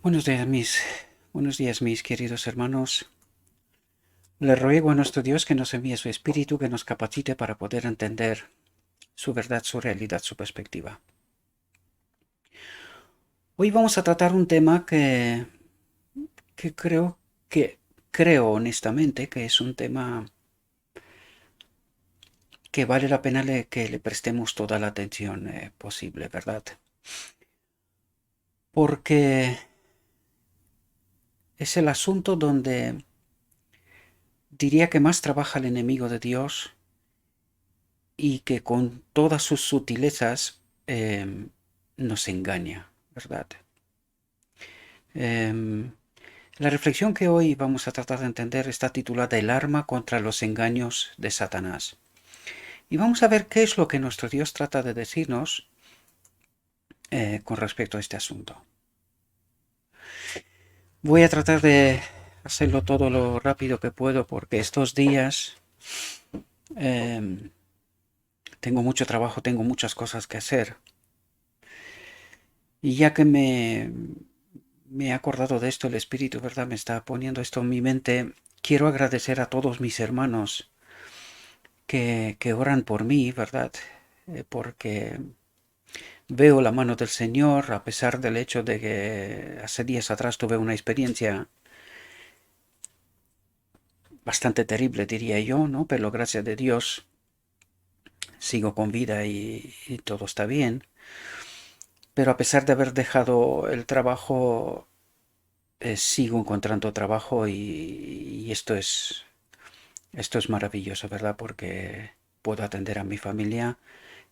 Buenos días, mis queridos hermanos. Le ruego a nuestro Dios que nos envíe su Espíritu, que nos capacite para poder entender su verdad, su realidad, su perspectiva. Hoy vamos a tratar un tema que creo honestamente que es un tema que vale la pena que le prestemos toda la atención posible, ¿verdad? Porque es el asunto donde diría que más trabaja el enemigo de Dios y que con todas sus sutilezas nos engaña, ¿verdad? Em, la reflexión que hoy vamos a tratar de entender está titulada El arma contra los engaños de Satanás. Y vamos a ver qué es lo que nuestro Dios trata de decirnos con respecto a este asunto. Voy a tratar de hacerlo todo lo rápido que puedo porque estos días tengo mucho trabajo, tengo muchas cosas que hacer. Y ya que me he acordado de esto, el Espíritu, ¿verdad? Me está poniendo esto en mi mente. Quiero agradecer a todos mis hermanos que oran por mí, ¿verdad? Porque veo la mano del Señor, a pesar del hecho de que hace días atrás tuve una experiencia bastante terrible, diría yo, ¿no? Pero gracias a Dios sigo con vida y todo está bien. Pero a pesar de haber dejado el trabajo, sigo encontrando trabajo y esto es maravilloso, ¿verdad? Porque puedo atender a mi familia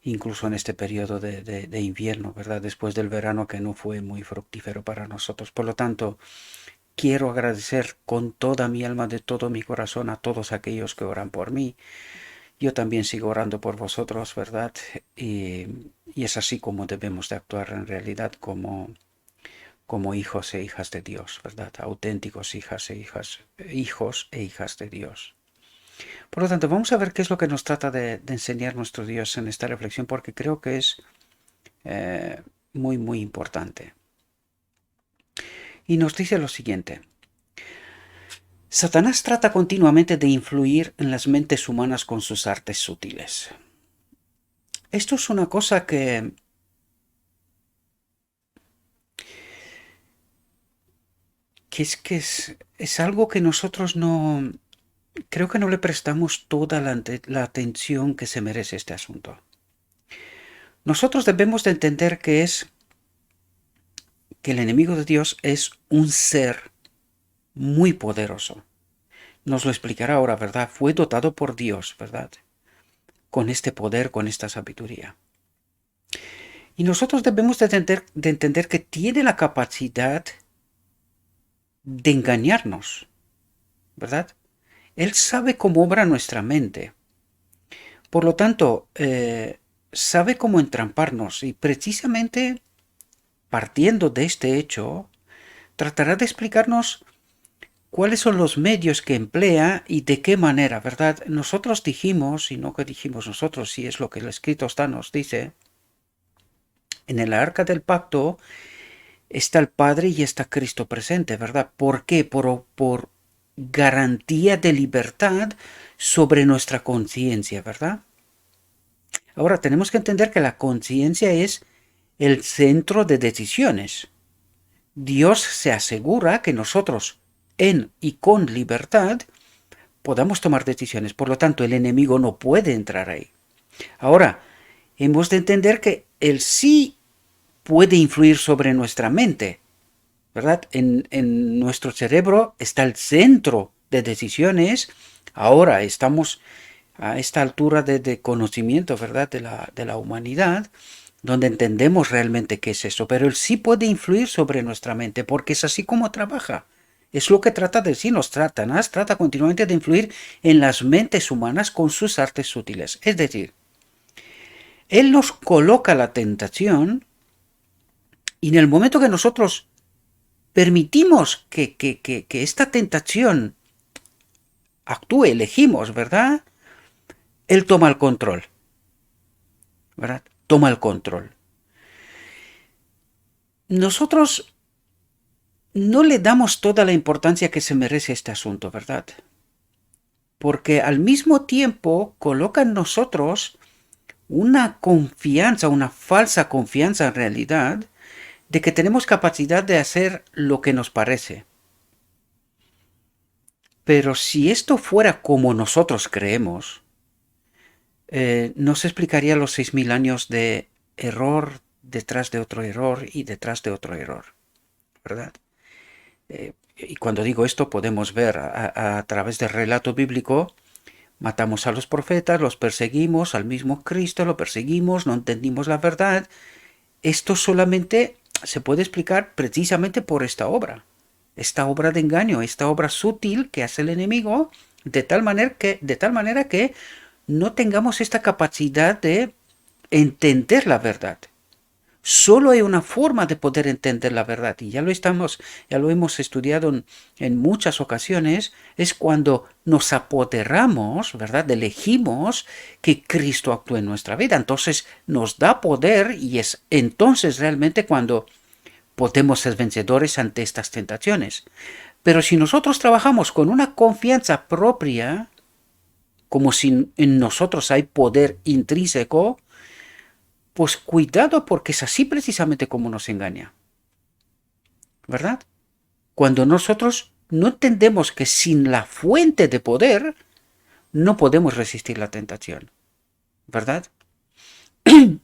incluso en este periodo de invierno, ¿verdad? Después del verano que no fue muy fructífero para nosotros. Por lo tanto, quiero agradecer con toda mi alma, de todo mi corazón a todos aquellos que oran por mí. Yo también sigo orando por vosotros, ¿verdad? Y es así como debemos de actuar en realidad como hijos e hijas de Dios, ¿verdad? Auténticos hijos e hijas de Dios. Por lo tanto, vamos a ver qué es lo que nos trata de enseñar nuestro Dios en esta reflexión, porque creo que es muy importante. Y nos dice lo siguiente. Satanás trata continuamente de influir en las mentes humanas con sus artes sutiles. Esto es una cosa es algo que nosotros no, creo que no le prestamos toda la atención que se merece este asunto. Nosotros debemos de entender que el enemigo de Dios es un ser muy poderoso. Nos lo explicará ahora, ¿verdad? Fue dotado por Dios, ¿verdad? Con este poder, con esta sabiduría. Y nosotros debemos de entender que tiene la capacidad de engañarnos, ¿verdad? Él sabe cómo obra nuestra mente. Por lo tanto, sabe cómo entramparnos y precisamente partiendo de este hecho, tratará de explicarnos cuáles son los medios que emplea y de qué manera, ¿verdad? Nosotros dijimos, y no que dijimos nosotros, si es lo que el escrito está nos dice, en el arca del pacto está el Padre y está Cristo presente, ¿verdad? ¿Por qué? Por garantía de libertad sobre nuestra conciencia, ¿verdad? Ahora tenemos que entender que la conciencia es el centro de decisiones. Dios se asegura que nosotros, en y con libertad, podamos tomar decisiones. Por lo tanto, el enemigo no puede entrar ahí. Ahora, hemos de entender que él sí puede influir sobre nuestra mente, ¿verdad? En nuestro cerebro está el centro de decisiones. Ahora estamos a esta altura de conocimiento, ¿verdad? De la humanidad, donde entendemos realmente qué es eso. Pero él sí puede influir sobre nuestra mente, porque es así como trabaja. Es lo que trata de decirnos. Satanás trata continuamente de influir en las mentes humanas con sus artes sutiles. Es decir, él nos coloca la tentación y en el momento que nosotros permitimos que esta tentación actúe, elegimos, ¿verdad? Él toma el control, ¿verdad? Toma el control. Nosotros no le damos toda la importancia que se merece este asunto, ¿verdad? Porque al mismo tiempo coloca en nosotros una confianza, una falsa confianza en realidad, de que tenemos capacidad de hacer lo que nos parece. Pero si esto fuera como nosotros creemos, no se explicaría los 6.000 años de error detrás de otro error y detrás de otro error, ¿verdad? Y cuando digo esto podemos ver a través del relato bíblico, matamos a los profetas, los perseguimos, al mismo Cristo lo perseguimos, no entendimos la verdad. Esto solamente se puede explicar precisamente por esta obra de engaño, esta obra sutil que hace el enemigo, de tal manera que no tengamos esta capacidad de entender la verdad. Solo hay una forma de poder entender la verdad, y ya lo hemos estudiado en muchas ocasiones, es cuando nos apoderamos, ¿verdad? Elegimos que Cristo actúe en nuestra vida. Entonces nos da poder y es entonces realmente cuando podemos ser vencedores ante estas tentaciones. Pero si nosotros trabajamos con una confianza propia, como si en nosotros hay poder intrínseco, pues cuidado porque es así precisamente como nos engaña, ¿verdad? Cuando nosotros no entendemos que sin la fuente de poder no podemos resistir la tentación, ¿verdad?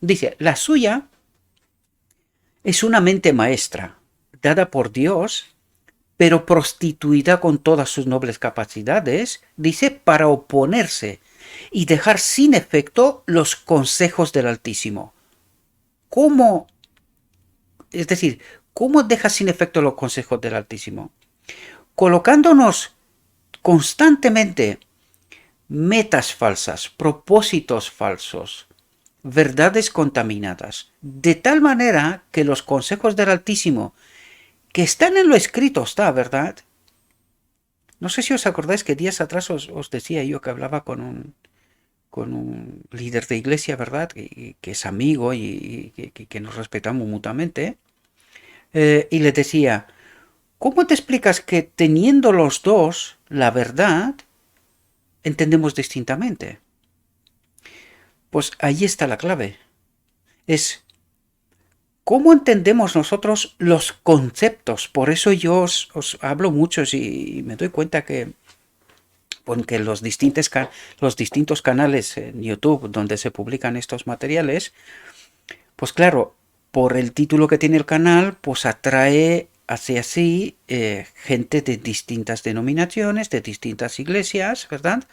Dice, la suya es una mente maestra, dada por Dios, pero prostituida con todas sus nobles capacidades, dice, para oponerse y dejar sin efecto los consejos del Altísimo. ¿Cómo? Es decir, ¿cómo deja sin efecto los consejos del Altísimo? Colocándonos constantemente metas falsas, propósitos falsos, verdades contaminadas, de tal manera que los consejos del Altísimo, que están en lo escrito, está, ¿verdad? No sé si os acordáis que días atrás os decía yo que hablaba con un líder de iglesia, ¿verdad? Que es amigo y que nos respetamos mutuamente. Y le decía, ¿cómo te explicas que teniendo los dos la verdad, entendemos distintamente? Pues ahí está la clave. Es cómo entendemos nosotros los conceptos. Por eso yo os hablo mucho y me doy cuenta que porque los distintos canales en YouTube donde se publican estos materiales, pues claro, por el título que tiene el canal, pues atrae hacia sí gente de distintas denominaciones, de distintas iglesias, ¿verdad?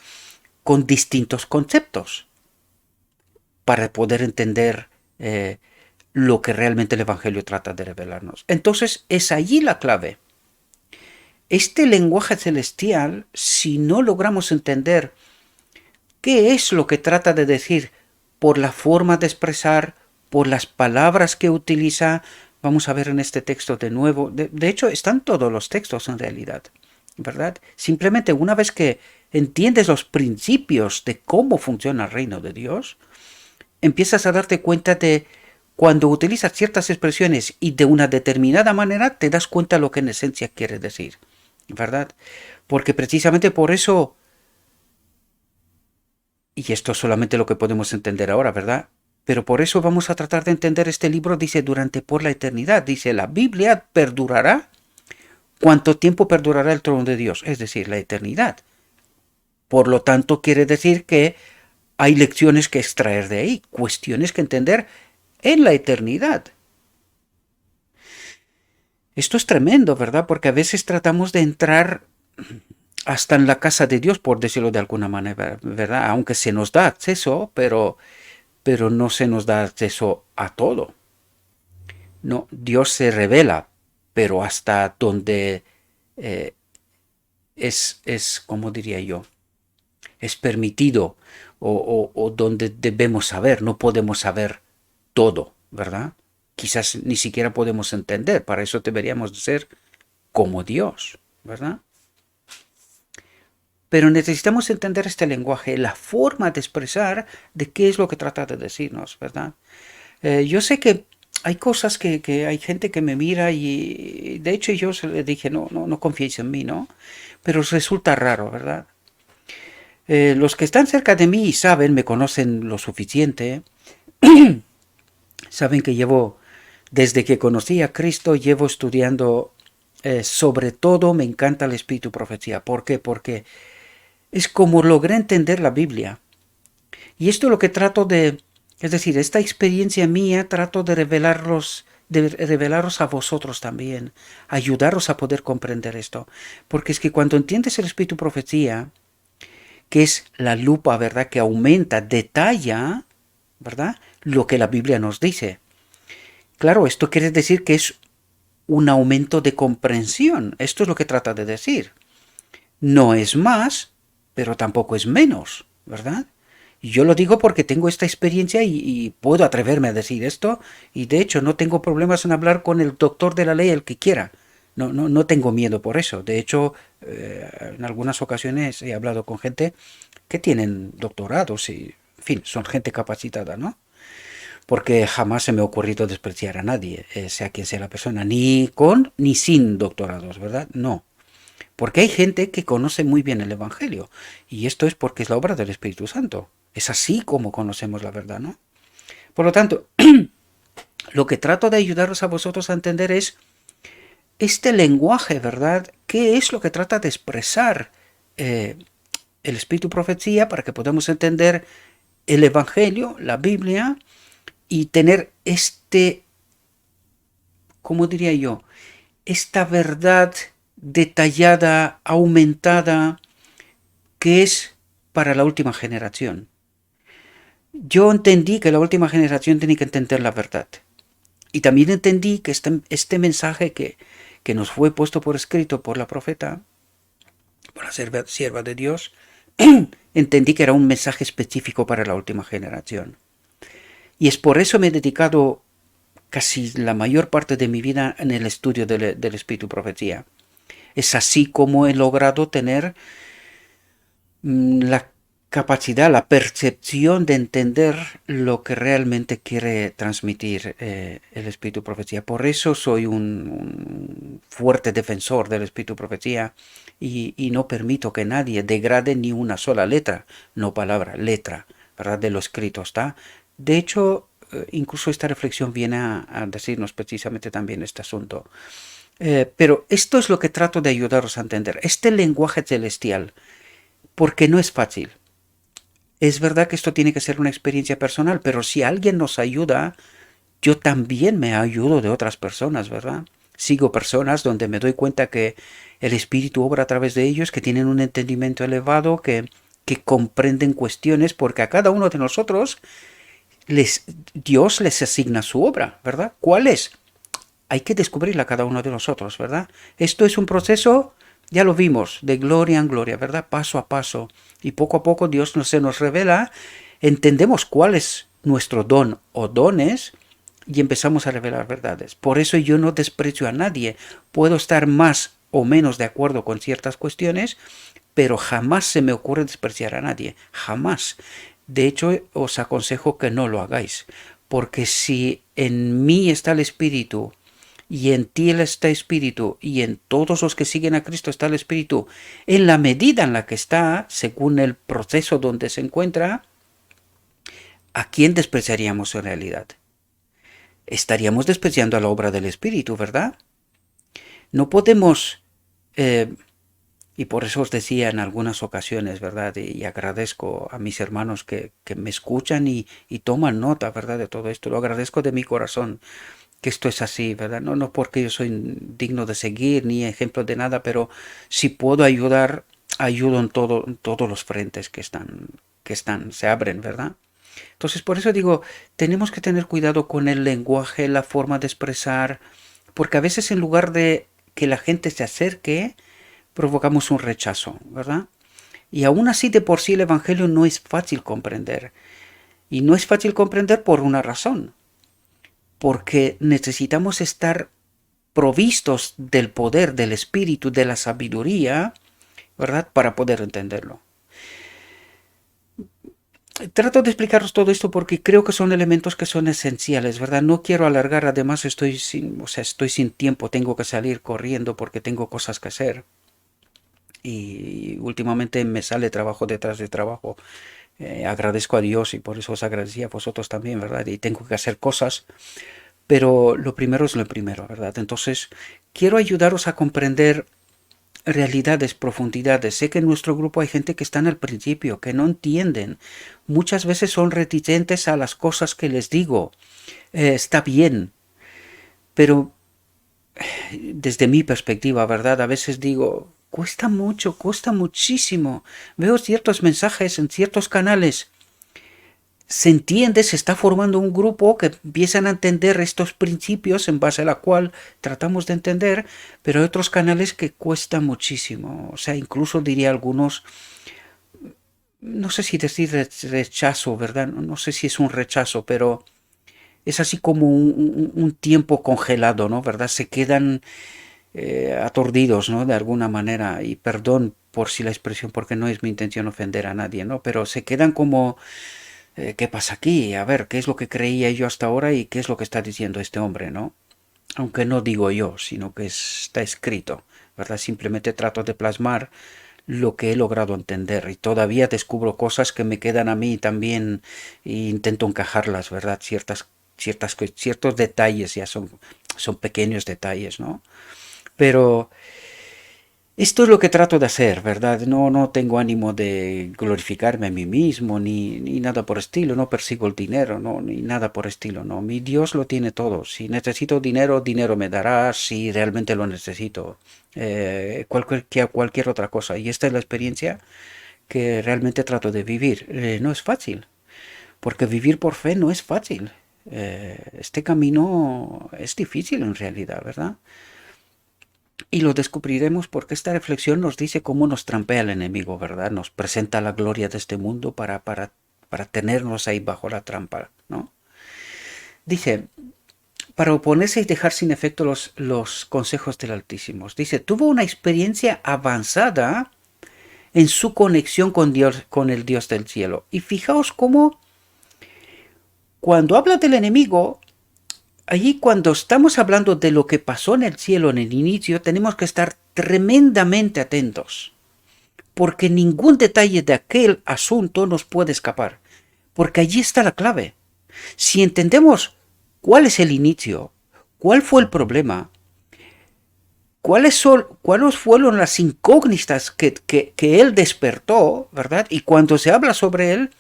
Con distintos conceptos para poder entender lo que realmente el Evangelio trata de revelarnos. Entonces es allí la clave. Este lenguaje celestial, si no logramos entender qué es lo que trata de decir por la forma de expresar, por las palabras que utiliza, vamos a ver en este texto de nuevo, de hecho están todos los textos en realidad, ¿verdad? Simplemente una vez que entiendes los principios de cómo funciona el reino de Dios, empiezas a darte cuenta de cuando utilizas ciertas expresiones y de una determinada manera te das cuenta lo que en esencia quiere decir, ¿verdad? Porque precisamente por eso, y esto es solamente lo que podemos entender ahora, ¿verdad? Pero por eso vamos a tratar de entender este libro, dice, durante por la eternidad. Dice, la Biblia perdurará cuánto tiempo perdurará el trono de Dios, es decir, la eternidad. Por lo tanto, quiere decir que hay lecciones que extraer de ahí, cuestiones que entender en la eternidad. Esto es tremendo, ¿verdad? Porque a veces tratamos de entrar hasta en la casa de Dios, por decirlo de alguna manera, ¿verdad? Aunque se nos da acceso, pero no se nos da acceso a todo. No, Dios se revela, pero hasta donde ¿cómo diría yo? Es permitido o donde debemos saber, no podemos saber todo, ¿verdad? Quizás ni siquiera podemos entender, para eso deberíamos ser como Dios, ¿verdad? Pero necesitamos entender este lenguaje, la forma de expresar de qué es lo que trata de decirnos, ¿verdad? Yo sé que hay cosas que hay gente que me mira y de hecho yo se le dije, no confíes en mí, ¿no? Pero resulta raro, ¿verdad? Los que están cerca de mí y saben, me conocen lo suficiente, saben que llevo, desde que conocí a Cristo, llevo estudiando, sobre todo me encanta el espíritu profecía. ¿Por qué? Porque es como logré entender la Biblia. Y esto es lo que trato de, es decir, esta experiencia mía trato de revelaros a vosotros también, ayudaros a poder comprender esto. Porque es que cuando entiendes el espíritu profecía, que es la lupa, ¿verdad? Que aumenta, detalla, ¿verdad? Lo que la Biblia nos dice. Claro, esto quiere decir que es un aumento de comprensión. Esto es lo que trata de decir. No es más, pero tampoco es menos, ¿verdad? Y yo lo digo porque tengo esta experiencia y puedo atreverme a decir esto. Y de hecho no tengo problemas en hablar con el doctor de la ley, el que quiera. No tengo miedo por eso. De hecho, en algunas ocasiones he hablado con gente que tienen doctorados y, en fin, son gente capacitada, ¿no? Porque jamás se me ha ocurrido despreciar a nadie, sea quien sea la persona, ni con ni sin doctorados, ¿verdad? No. Porque hay gente que conoce muy bien el Evangelio, y esto es porque es la obra del Espíritu Santo. Es así como conocemos la verdad, ¿no? Por lo tanto, lo que trato de ayudaros a vosotros a entender es este lenguaje, ¿verdad? ¿Qué es lo que trata de expresar el Espíritu Profecía para que podamos entender el Evangelio, la Biblia, y tener ¿cómo diría yo? Esta verdad detallada, aumentada, que es para la última generación. Yo entendí que la última generación tiene que entender la verdad. Y también entendí que este mensaje que nos fue puesto por escrito por la profeta, por la sierva de Dios, entendí que era un mensaje específico para la última generación. Y es por eso me he dedicado casi la mayor parte de mi vida en el estudio del Espíritu Profecía. Es así como he logrado tener la capacidad, la percepción de entender lo que realmente quiere transmitir el Espíritu Profecía. Por eso soy un fuerte defensor del Espíritu Profecía y no permito que nadie degrade ni una sola letra, no palabra, letra, ¿verdad? De lo escrito está. De hecho, incluso esta reflexión viene a decirnos precisamente también este asunto. Pero esto es lo que trato de ayudaros a entender, este lenguaje celestial, porque no es fácil. Es verdad que esto tiene que ser una experiencia personal, pero si alguien nos ayuda, yo también me ayudo de otras personas, ¿verdad? Sigo personas donde me doy cuenta que el Espíritu obra a través de ellos, que tienen un entendimiento elevado, que comprenden cuestiones, porque a cada uno de nosotros Dios les asigna su obra, ¿verdad? ¿Cuál es? Hay que descubrirla cada uno de nosotros, ¿verdad? Esto es un proceso, ya lo vimos, de gloria en gloria, ¿verdad? Paso a paso. Y poco a poco Dios se nos revela, entendemos cuál es nuestro don o dones y empezamos a revelar verdades. Por eso yo no desprecio a nadie. Puedo estar más o menos de acuerdo con ciertas cuestiones, pero jamás se me ocurre despreciar a nadie. Jamás. De hecho, os aconsejo que no lo hagáis. Porque si en mí está el Espíritu, y en ti está el Espíritu, y en todos los que siguen a Cristo está el Espíritu, en la medida en la que está, según el proceso donde se encuentra, ¿a quién despreciaríamos en realidad? Estaríamos despreciando a la obra del Espíritu, ¿verdad? No podemos, eh, y por eso os decía en algunas ocasiones, ¿verdad? Y agradezco a mis hermanos que me escuchan y toman nota, ¿verdad? De todo esto. Lo agradezco de mi corazón, que esto es así, ¿verdad? No porque yo soy digno de seguir ni ejemplo de nada, pero si puedo ayudar, ayudo en todos los frentes se abren, ¿verdad? Entonces, por eso digo, tenemos que tener cuidado con el lenguaje, la forma de expresar, porque a veces en lugar de que la gente se acerque, provocamos un rechazo, ¿verdad? Y aún así de por sí el Evangelio no es fácil comprender. Y no es fácil comprender por una razón, porque necesitamos estar provistos del poder, del espíritu, de la sabiduría, ¿verdad? Para poder entenderlo. Trato de explicaros todo esto porque creo que son elementos que son esenciales, ¿verdad? No quiero alargar, además estoy sin tiempo, tengo que salir corriendo porque tengo cosas que hacer. Y últimamente me sale trabajo detrás de trabajo. Agradezco a Dios y por eso os agradecí a vosotros también, ¿verdad? Y tengo que hacer cosas, pero lo primero es lo primero, ¿verdad? Entonces, quiero ayudaros a comprender realidades, profundidades. Sé que en nuestro grupo hay gente que están al principio, que no entienden. Muchas veces son reticentes a las cosas que les digo. Está bien, pero desde mi perspectiva, ¿verdad? A veces digo, cuesta mucho, cuesta muchísimo. Veo ciertos mensajes en ciertos canales. Se entiende, se está formando un grupo que empiezan a entender estos principios en base a la cual tratamos de entender, pero hay otros canales que cuesta muchísimo. O sea, incluso diría algunos, no sé si decir rechazo, ¿verdad? No sé si es un rechazo, pero es así como un tiempo congelado, ¿no? ¿Verdad? Se quedan aturdidos, ¿no? De alguna manera, y perdón por si la expresión, porque no es mi intención ofender a nadie, ¿no? Pero se quedan como, ¿qué pasa aquí? A ver, ¿qué es lo que creía yo hasta ahora y qué es lo que está diciendo este hombre, ¿no? Aunque no digo yo, sino que está escrito, ¿verdad? Simplemente trato de plasmar lo que he logrado entender y todavía descubro cosas que me quedan a mí también e intento encajarlas, ¿verdad? Ciertos detalles ya son pequeños detalles, ¿no? Pero esto es lo que trato de hacer, ¿verdad? No tengo ánimo de glorificarme a mí mismo, ni nada por estilo, no persigo el dinero, no, ni nada por estilo, no. Mi Dios lo tiene todo. Si necesito dinero, dinero me dará, si realmente lo necesito. Cualquier otra cosa. Y esta es la experiencia que realmente trato de vivir. No es fácil, porque vivir por fe no es fácil. Este camino es difícil en realidad, ¿verdad? Y lo descubriremos porque esta reflexión nos dice cómo nos trampea el enemigo, ¿verdad? Nos presenta la gloria de este mundo para tenernos ahí bajo la trampa, ¿no? Dice, para oponerse y dejar sin efecto los consejos del Altísimo. Dice, tuvo una experiencia avanzada en su conexión con Dios, con el Dios del cielo. Y fijaos cómo cuando habla del enemigo, allí cuando estamos hablando de lo que pasó en el cielo en el inicio, tenemos que estar tremendamente atentos, porque ningún detalle de aquel asunto nos puede escapar, porque allí está la clave. Si entendemos cuál es el inicio, cuál fue el problema, cuáles fueron las incógnitas que él despertó, ¿verdad? Y cuando se habla sobre él,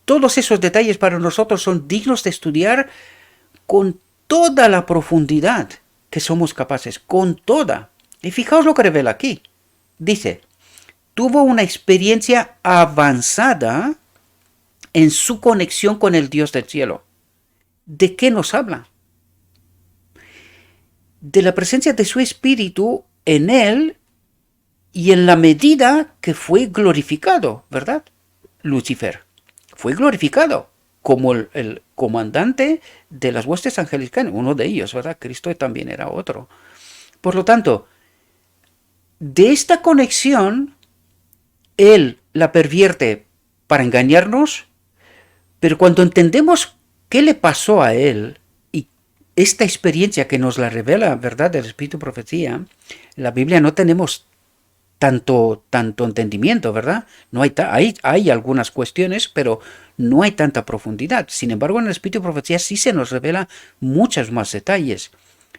todos esos detalles para nosotros son dignos de estudiar con toda la profundidad que somos capaces, con toda. Y fijaos lo que revela aquí. Dice, tuvo una experiencia avanzada en su conexión con el Dios del cielo. ¿De qué nos habla? De la presencia de su espíritu en él y en la medida que fue glorificado, ¿verdad? Lucifer fue glorificado como el comandante de las huestes angelicales, uno de ellos, ¿verdad? Cristo también era otro. Por lo tanto, de esta conexión, él la pervierte para engañarnos, pero cuando entendemos qué le pasó a él y esta experiencia que nos la revela, ¿verdad?, del Espíritu de Profecía, en la Biblia no tenemos tanto entendimiento, ¿verdad? No hay algunas cuestiones, pero no hay tanta profundidad. Sin embargo, en el Espíritu de Profecía sí se nos revela muchos más detalles.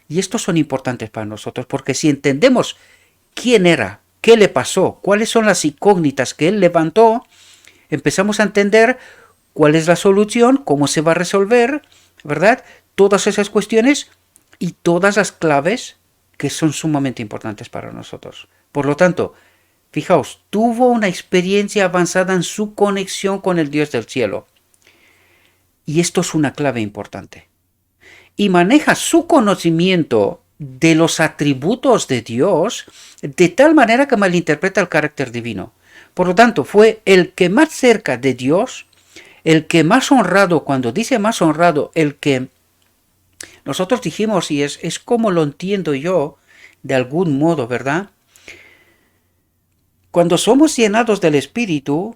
Y estos son importantes para nosotros, porque si entendemos quién era, qué le pasó, cuáles son las incógnitas que él levantó, empezamos a entender cuál es la solución, cómo se va a resolver, ¿verdad? Todas esas cuestiones y todas las claves que son sumamente importantes para nosotros. Por lo tanto, fijaos, tuvo una experiencia avanzada en su conexión con el Dios del cielo. Y esto es una clave importante. Y maneja su conocimiento de los atributos de Dios de tal manera que malinterpreta el carácter divino. Por lo tanto, fue el que más cerca de Dios, el que más honrado, cuando dice más honrado, el que nosotros dijimos, y es como lo entiendo yo, de algún modo, ¿verdad? Cuando somos llenados del Espíritu,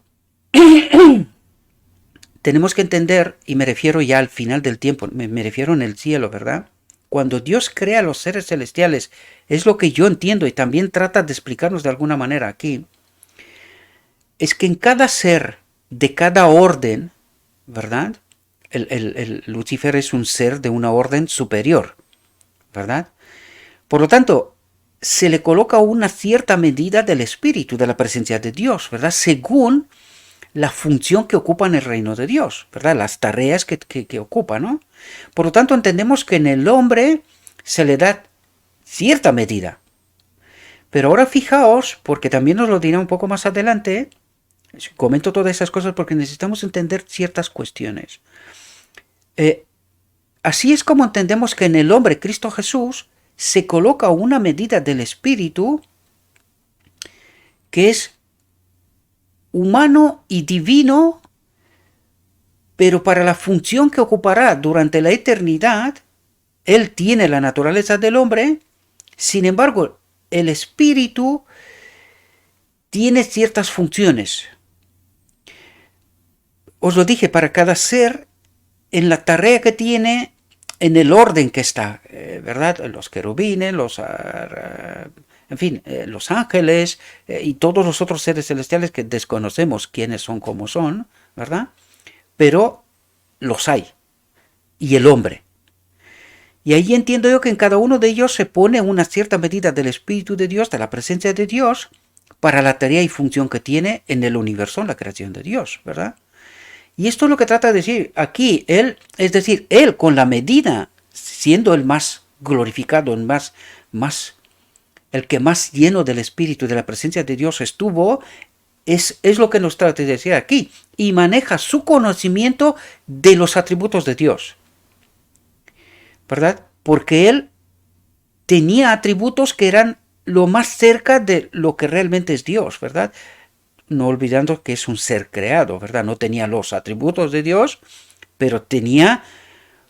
tenemos que entender, y me refiero ya al final del tiempo, me refiero en el cielo, ¿verdad? Cuando Dios crea a los seres celestiales, es lo que yo entiendo y también trata de explicarnos de alguna manera aquí, es que en cada ser de cada orden, ¿verdad? El Lucifer es un ser de una orden superior, ¿verdad? Por lo tanto, se le coloca una cierta medida del espíritu, de la presencia de Dios, ¿verdad? Según la función que ocupa en el reino de Dios, ¿verdad? Las tareas que ocupa, ¿no? Por lo tanto, entendemos que en el hombre se le da cierta medida. Pero ahora fijaos, porque también nos lo dirá un poco más adelante, comento todas esas cosas porque necesitamos entender ciertas cuestiones. Así es como entendemos que en el hombre, Cristo Jesús, se coloca una medida del espíritu que es humano y divino, pero para la función que ocupará durante la eternidad, él tiene la naturaleza del hombre, sin embargo, el espíritu tiene ciertas funciones. Os lo dije, para cada ser, en la tarea que tiene, en el orden que está, ¿verdad? Los querubines, en fin, los ángeles y todos los otros seres celestiales que desconocemos quiénes son, cómo son, ¿verdad? Pero los hay. Y el hombre. Y ahí entiendo yo que en cada uno de ellos se pone una cierta medida del Espíritu de Dios, de la presencia de Dios, para la tarea y función que tiene en el universo, en la creación de Dios, ¿verdad? Y esto es lo que trata de decir aquí, él, es decir, él con la medida, siendo el más glorificado, el que más lleno del Espíritu, de la presencia de Dios estuvo, es lo que nos trata de decir aquí, y maneja su conocimiento de los atributos de Dios, ¿verdad? Porque él tenía atributos que eran lo más cerca de lo que realmente es Dios, ¿verdad? No olvidando que es un ser creado, ¿verdad? No tenía los atributos de Dios, pero tenía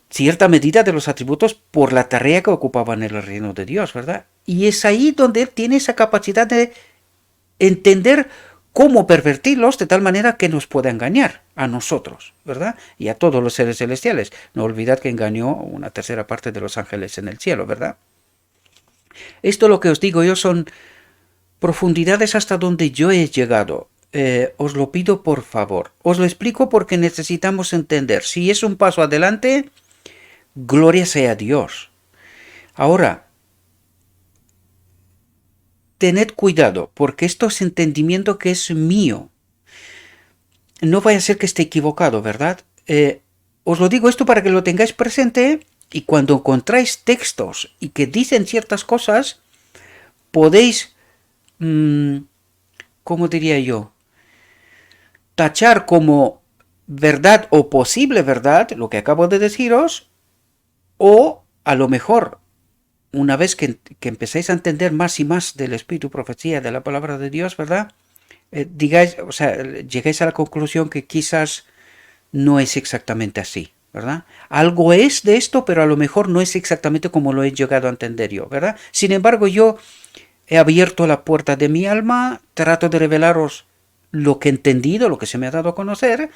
cierta medida de los atributos por la tarea que ocupaba en el reino de Dios, ¿verdad? Y es ahí donde él tiene esa capacidad de entender cómo pervertirlos de tal manera que nos pueda engañar a nosotros, ¿verdad? Y a todos los seres celestiales. No olvidad que engañó una tercera parte de los ángeles en el cielo, ¿verdad? Esto lo que os digo yo son profundidades hasta donde yo he llegado. Os lo pido por favor. Os lo explico porque necesitamos entender. Si es un paso adelante, gloria sea a Dios. Ahora, tened cuidado, porque esto es entendimiento que es mío. No vaya a ser que esté equivocado, ¿verdad? Os lo digo esto para que lo tengáis presente y cuando encontráis textos y que dicen ciertas cosas, podéis, ¿cómo diría yo? Tachar como verdad o posible verdad lo que acabo de deciros, o a lo mejor, una vez que empecéis a entender más y más del espíritu profecía, de la palabra de Dios, ¿verdad? Digáis, o sea, lleguéis a la conclusión que quizás no es exactamente así, ¿verdad? Algo es de esto, pero a lo mejor no es exactamente como lo he llegado a entender yo, ¿verdad? Sin embargo, yo he abierto la puerta de mi alma, trato de revelaros lo que he entendido, lo que se me ha dado a conocer,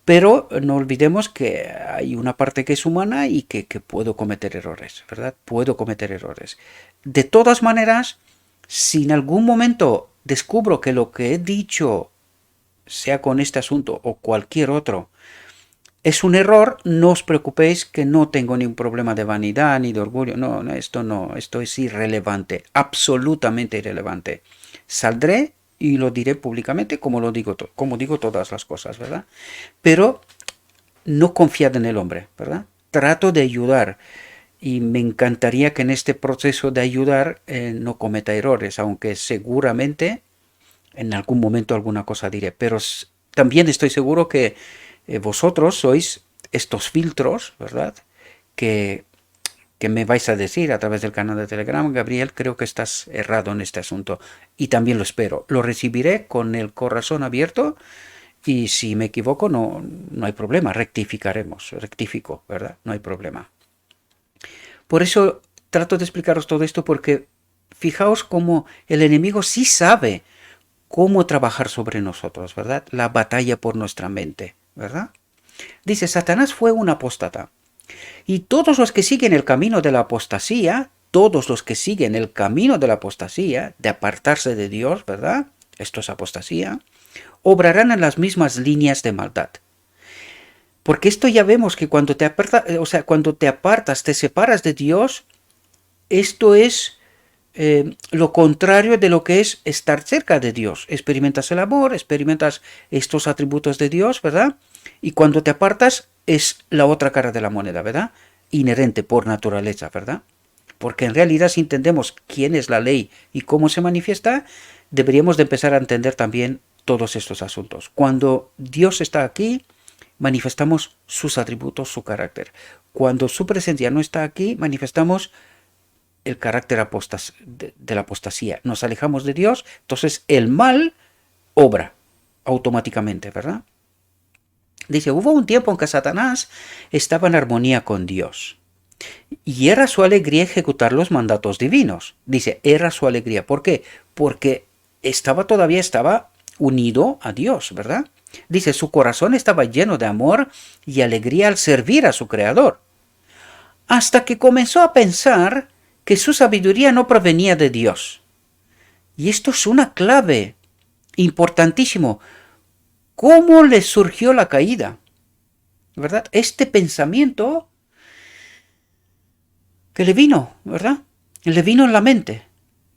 pero no olvidemos que hay una parte que es humana y que puedo cometer errores, ¿verdad? Puedo cometer errores. De todas maneras, si en algún momento descubro que lo que he dicho, sea con este asunto o cualquier otro, es un error, no os preocupéis que no tengo ningún problema de vanidad ni de orgullo. No, esto es irrelevante, absolutamente irrelevante. Saldré y lo diré públicamente como digo todas las cosas, ¿verdad? Pero no confiad en el hombre, ¿verdad? Trato de ayudar y me encantaría que en este proceso de ayudar no cometa errores, aunque seguramente en algún momento alguna cosa diré, pero también estoy seguro que vosotros sois estos filtros, ¿verdad? Que me vais a decir a través del canal de Telegram, Gabriel, creo que estás errado en este asunto. Y también lo espero. Lo recibiré con el corazón abierto y si me equivoco no hay problema, rectifico, ¿verdad? No hay problema. Por eso trato de explicaros todo esto porque fijaos cómo el enemigo sí sabe cómo trabajar sobre nosotros, ¿verdad? La batalla por nuestra mente, ¿verdad? Dice, Satanás fue un apóstata. Y todos los que siguen el camino de la apostasía, todos los que siguen el camino de la apostasía, de apartarse de Dios, ¿verdad? Esto es apostasía, obrarán en las mismas líneas de maldad. Porque esto ya vemos que cuando te apartas, te separas de Dios, esto es lo contrario de lo que es estar cerca de Dios. Experimentas el amor, experimentas estos atributos de Dios, ¿verdad? Y cuando te apartas es la otra cara de la moneda, ¿verdad? Inherente por naturaleza, ¿verdad? Porque en realidad si entendemos quién es la ley y cómo se manifiesta, deberíamos de empezar a entender también todos estos asuntos. Cuando Dios está aquí, manifestamos sus atributos, su carácter. Cuando su presencia no está aquí, manifestamos el carácter de la apostasía. Nos alejamos de Dios, entonces el mal obra automáticamente, ¿verdad? Dice, hubo un tiempo en que Satanás estaba en armonía con Dios. Y era su alegría ejecutar los mandatos divinos. Dice, era su alegría. ¿Por qué? Porque todavía estaba unido a Dios, ¿verdad? Dice, su corazón estaba lleno de amor y alegría al servir a su Creador. Hasta que comenzó a pensar que su sabiduría no provenía de Dios. Y esto es una clave importantísimo. ¿Cómo le surgió la caída? ¿Verdad? Este pensamiento que le vino, ¿verdad? Le vino en la mente.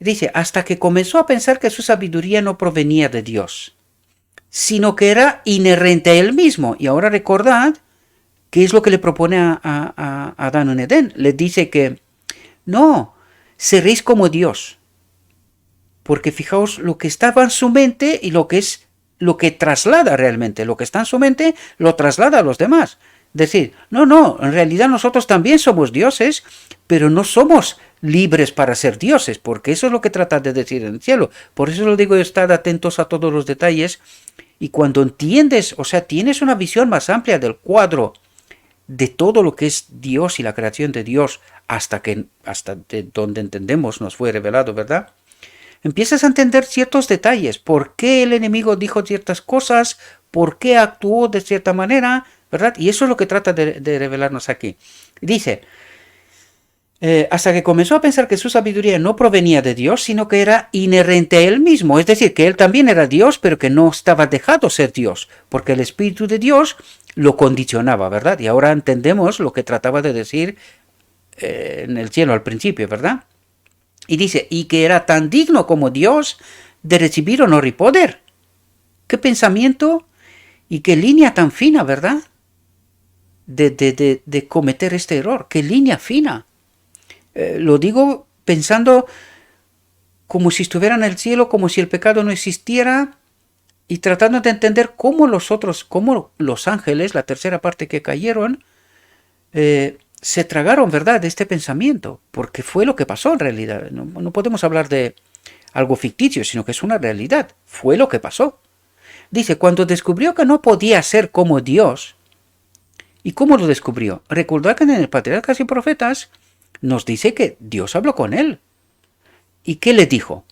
Dice, hasta que comenzó a pensar que su sabiduría no provenía de Dios, sino que era inherente a él mismo. Y ahora recordad qué es lo que le propone a Adán en Edén. Le dice que no, seréis como Dios. Porque fijaos lo que estaba en su mente y lo que traslada realmente. Lo que está en su mente lo traslada a los demás. Decir, no, en realidad nosotros también somos dioses, pero no somos libres para ser dioses, porque eso es lo que trata de decir en el cielo. Por eso lo digo, estar atentos a todos los detalles. Y cuando entiendes, o sea, tienes una visión más amplia del cuadro de todo lo que es Dios y la creación de Dios, hasta de donde entendemos nos fue revelado, ¿verdad? Empiezas a entender ciertos detalles, por qué el enemigo dijo ciertas cosas, por qué actuó de cierta manera, ¿verdad? Y eso es lo que trata de revelarnos aquí. Dice, hasta que comenzó a pensar que su sabiduría no provenía de Dios, sino que era inherente a él mismo, es decir, que él también era Dios, pero que no estaba dejado ser Dios, porque el Espíritu de Dios lo condicionaba, ¿verdad? Y ahora entendemos lo que trataba de decir en el cielo al principio, ¿verdad? Y dice, y que era tan digno como Dios de recibir honor y poder. ¡Qué pensamiento y qué línea tan fina, ¿verdad? De cometer este error, qué línea fina. Lo digo pensando como si estuviera en el cielo, como si el pecado no existiera, y tratando de entender cómo los ángeles, la tercera parte que cayeron, se tragaron, ¿verdad?, de este pensamiento, porque fue lo que pasó en realidad. No podemos hablar de algo ficticio, sino que es una realidad. Fue lo que pasó. Dice, cuando descubrió que no podía ser como Dios, ¿y cómo lo descubrió? Recordad que en el Patriarcas y Profetas nos dice que Dios habló con él. ¿Y qué le dijo?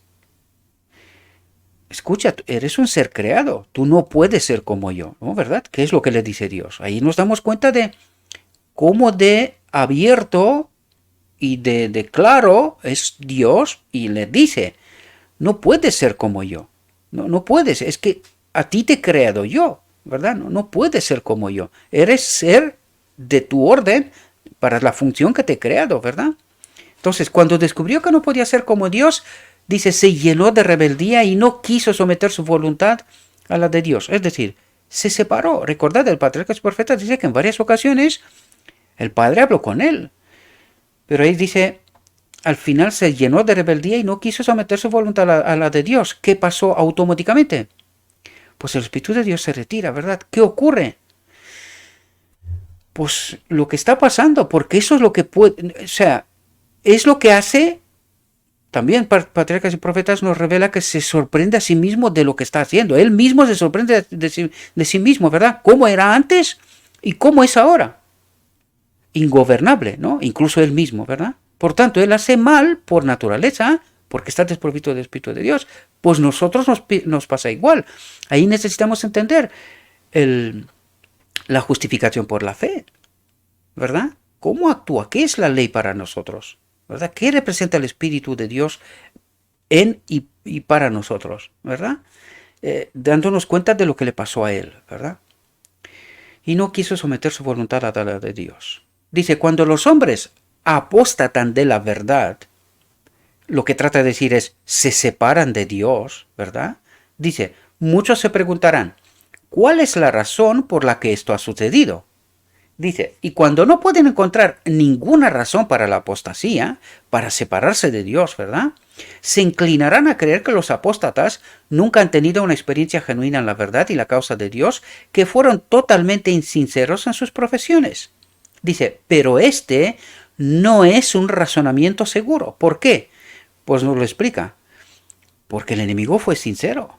Escucha, eres un ser creado, tú no puedes ser como yo, ¿no? ¿Verdad? ¿Qué es lo que le dice Dios? Ahí nos damos cuenta de cómo de abierto y de claro es Dios, y le dice, no puedes ser como yo, no puedes, es que a ti te he creado yo, ¿verdad? No puedes ser como yo, eres ser de tu orden para la función que te he creado, ¿verdad? Entonces, cuando descubrió que no podía ser como Dios, dice, se llenó de rebeldía y no quiso someter su voluntad a la de Dios, es decir, se separó. Recordad, el Patriarca y Profeta dice que en varias ocasiones el Padre habló con él, pero ahí dice, al final se llenó de rebeldía y no quiso someter su voluntad a la de Dios. ¿Qué pasó automáticamente? Pues el Espíritu de Dios se retira, ¿verdad? ¿Qué ocurre? Pues lo que está pasando, porque eso es lo que puede, o sea, es lo que hace, también Patriarcas y Profetas nos revela que se sorprende a sí mismo de lo que está haciendo. Él mismo se sorprende de sí mismo, ¿verdad? ¿Cómo era antes y cómo es ahora? Ingobernable, ¿no? Incluso él mismo, ¿verdad? Por tanto, él hace mal por naturaleza, porque está desprovisto del Espíritu de Dios. Pues nosotros nos pasa igual. Ahí necesitamos entender la justificación por la fe, ¿verdad? ¿Cómo actúa? ¿Qué es la ley para nosotros? ¿Verdad? ¿Qué representa el Espíritu de Dios en y para nosotros? ¿Verdad? Dándonos cuenta de lo que le pasó a él, ¿verdad? Y no quiso someter su voluntad a la de Dios. Dice, cuando los hombres apóstatan de la verdad, lo que trata de decir es, se separan de Dios, ¿verdad? Dice, muchos se preguntarán, ¿cuál es la razón por la que esto ha sucedido? Dice, y cuando no pueden encontrar ninguna razón para la apostasía, para separarse de Dios, ¿verdad? Se inclinarán a creer que los apóstatas nunca han tenido una experiencia genuina en la verdad y la causa de Dios, que fueron totalmente insinceros en sus profesiones. Dice, pero este no es un razonamiento seguro. ¿Por qué? Pues nos lo explica. Porque el enemigo fue sincero.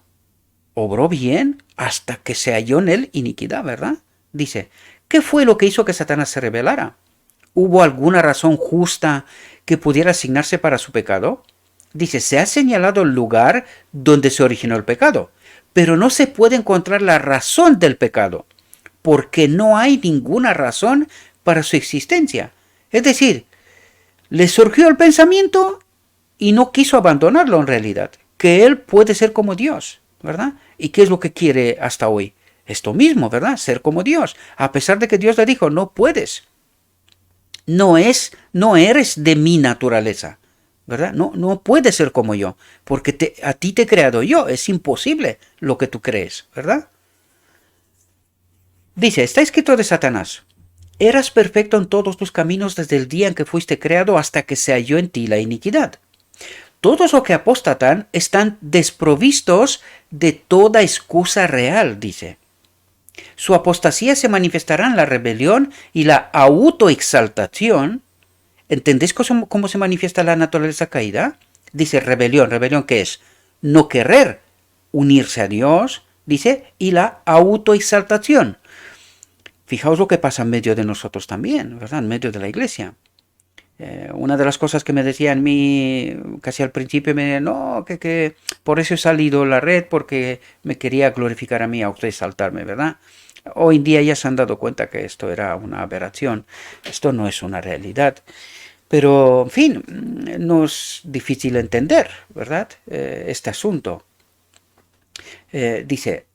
Obró bien hasta que se halló en él iniquidad, ¿verdad? Dice, ¿qué fue lo que hizo que Satanás se rebelara? ¿Hubo alguna razón justa que pudiera asignarse para su pecado? Dice, se ha señalado el lugar donde se originó el pecado, pero no se puede encontrar la razón del pecado, porque no hay ninguna razón para su existencia. Es decir, le surgió el pensamiento y no quiso abandonarlo en realidad, que él puede ser como Dios, ¿verdad? ¿Y qué es lo que quiere hasta hoy? Esto mismo, ¿verdad? Ser como Dios, a pesar de que Dios le dijo, no puedes. No eres de mi naturaleza, ¿verdad? No puedes ser como yo, porque a ti te he creado yo, es imposible lo que tú crees, ¿verdad? Dice, está escrito de Satanás, eras perfecto en todos tus caminos desde el día en que fuiste creado hasta que se halló en ti la iniquidad. Todos los que apostatan están desprovistos de toda excusa real, dice. Su apostasía se manifestará en la rebelión y la autoexaltación. ¿Entendéis cómo se manifiesta la naturaleza caída? Dice rebelión. ¿Rebelión qué es? No querer unirse a Dios, dice, y la autoexaltación. Fijaos lo que pasa en medio de nosotros también, ¿verdad? En medio de la iglesia. Una de las cosas que me decían mí casi al principio, me decían, no, que por eso he salido a la red, porque me quería glorificar a mí, autoexaltarme, ¿verdad? Hoy en día ya se han dado cuenta que esto era una aberración, esto no es una realidad. Pero, en fin, no es difícil entender, ¿verdad? Este asunto. Dice,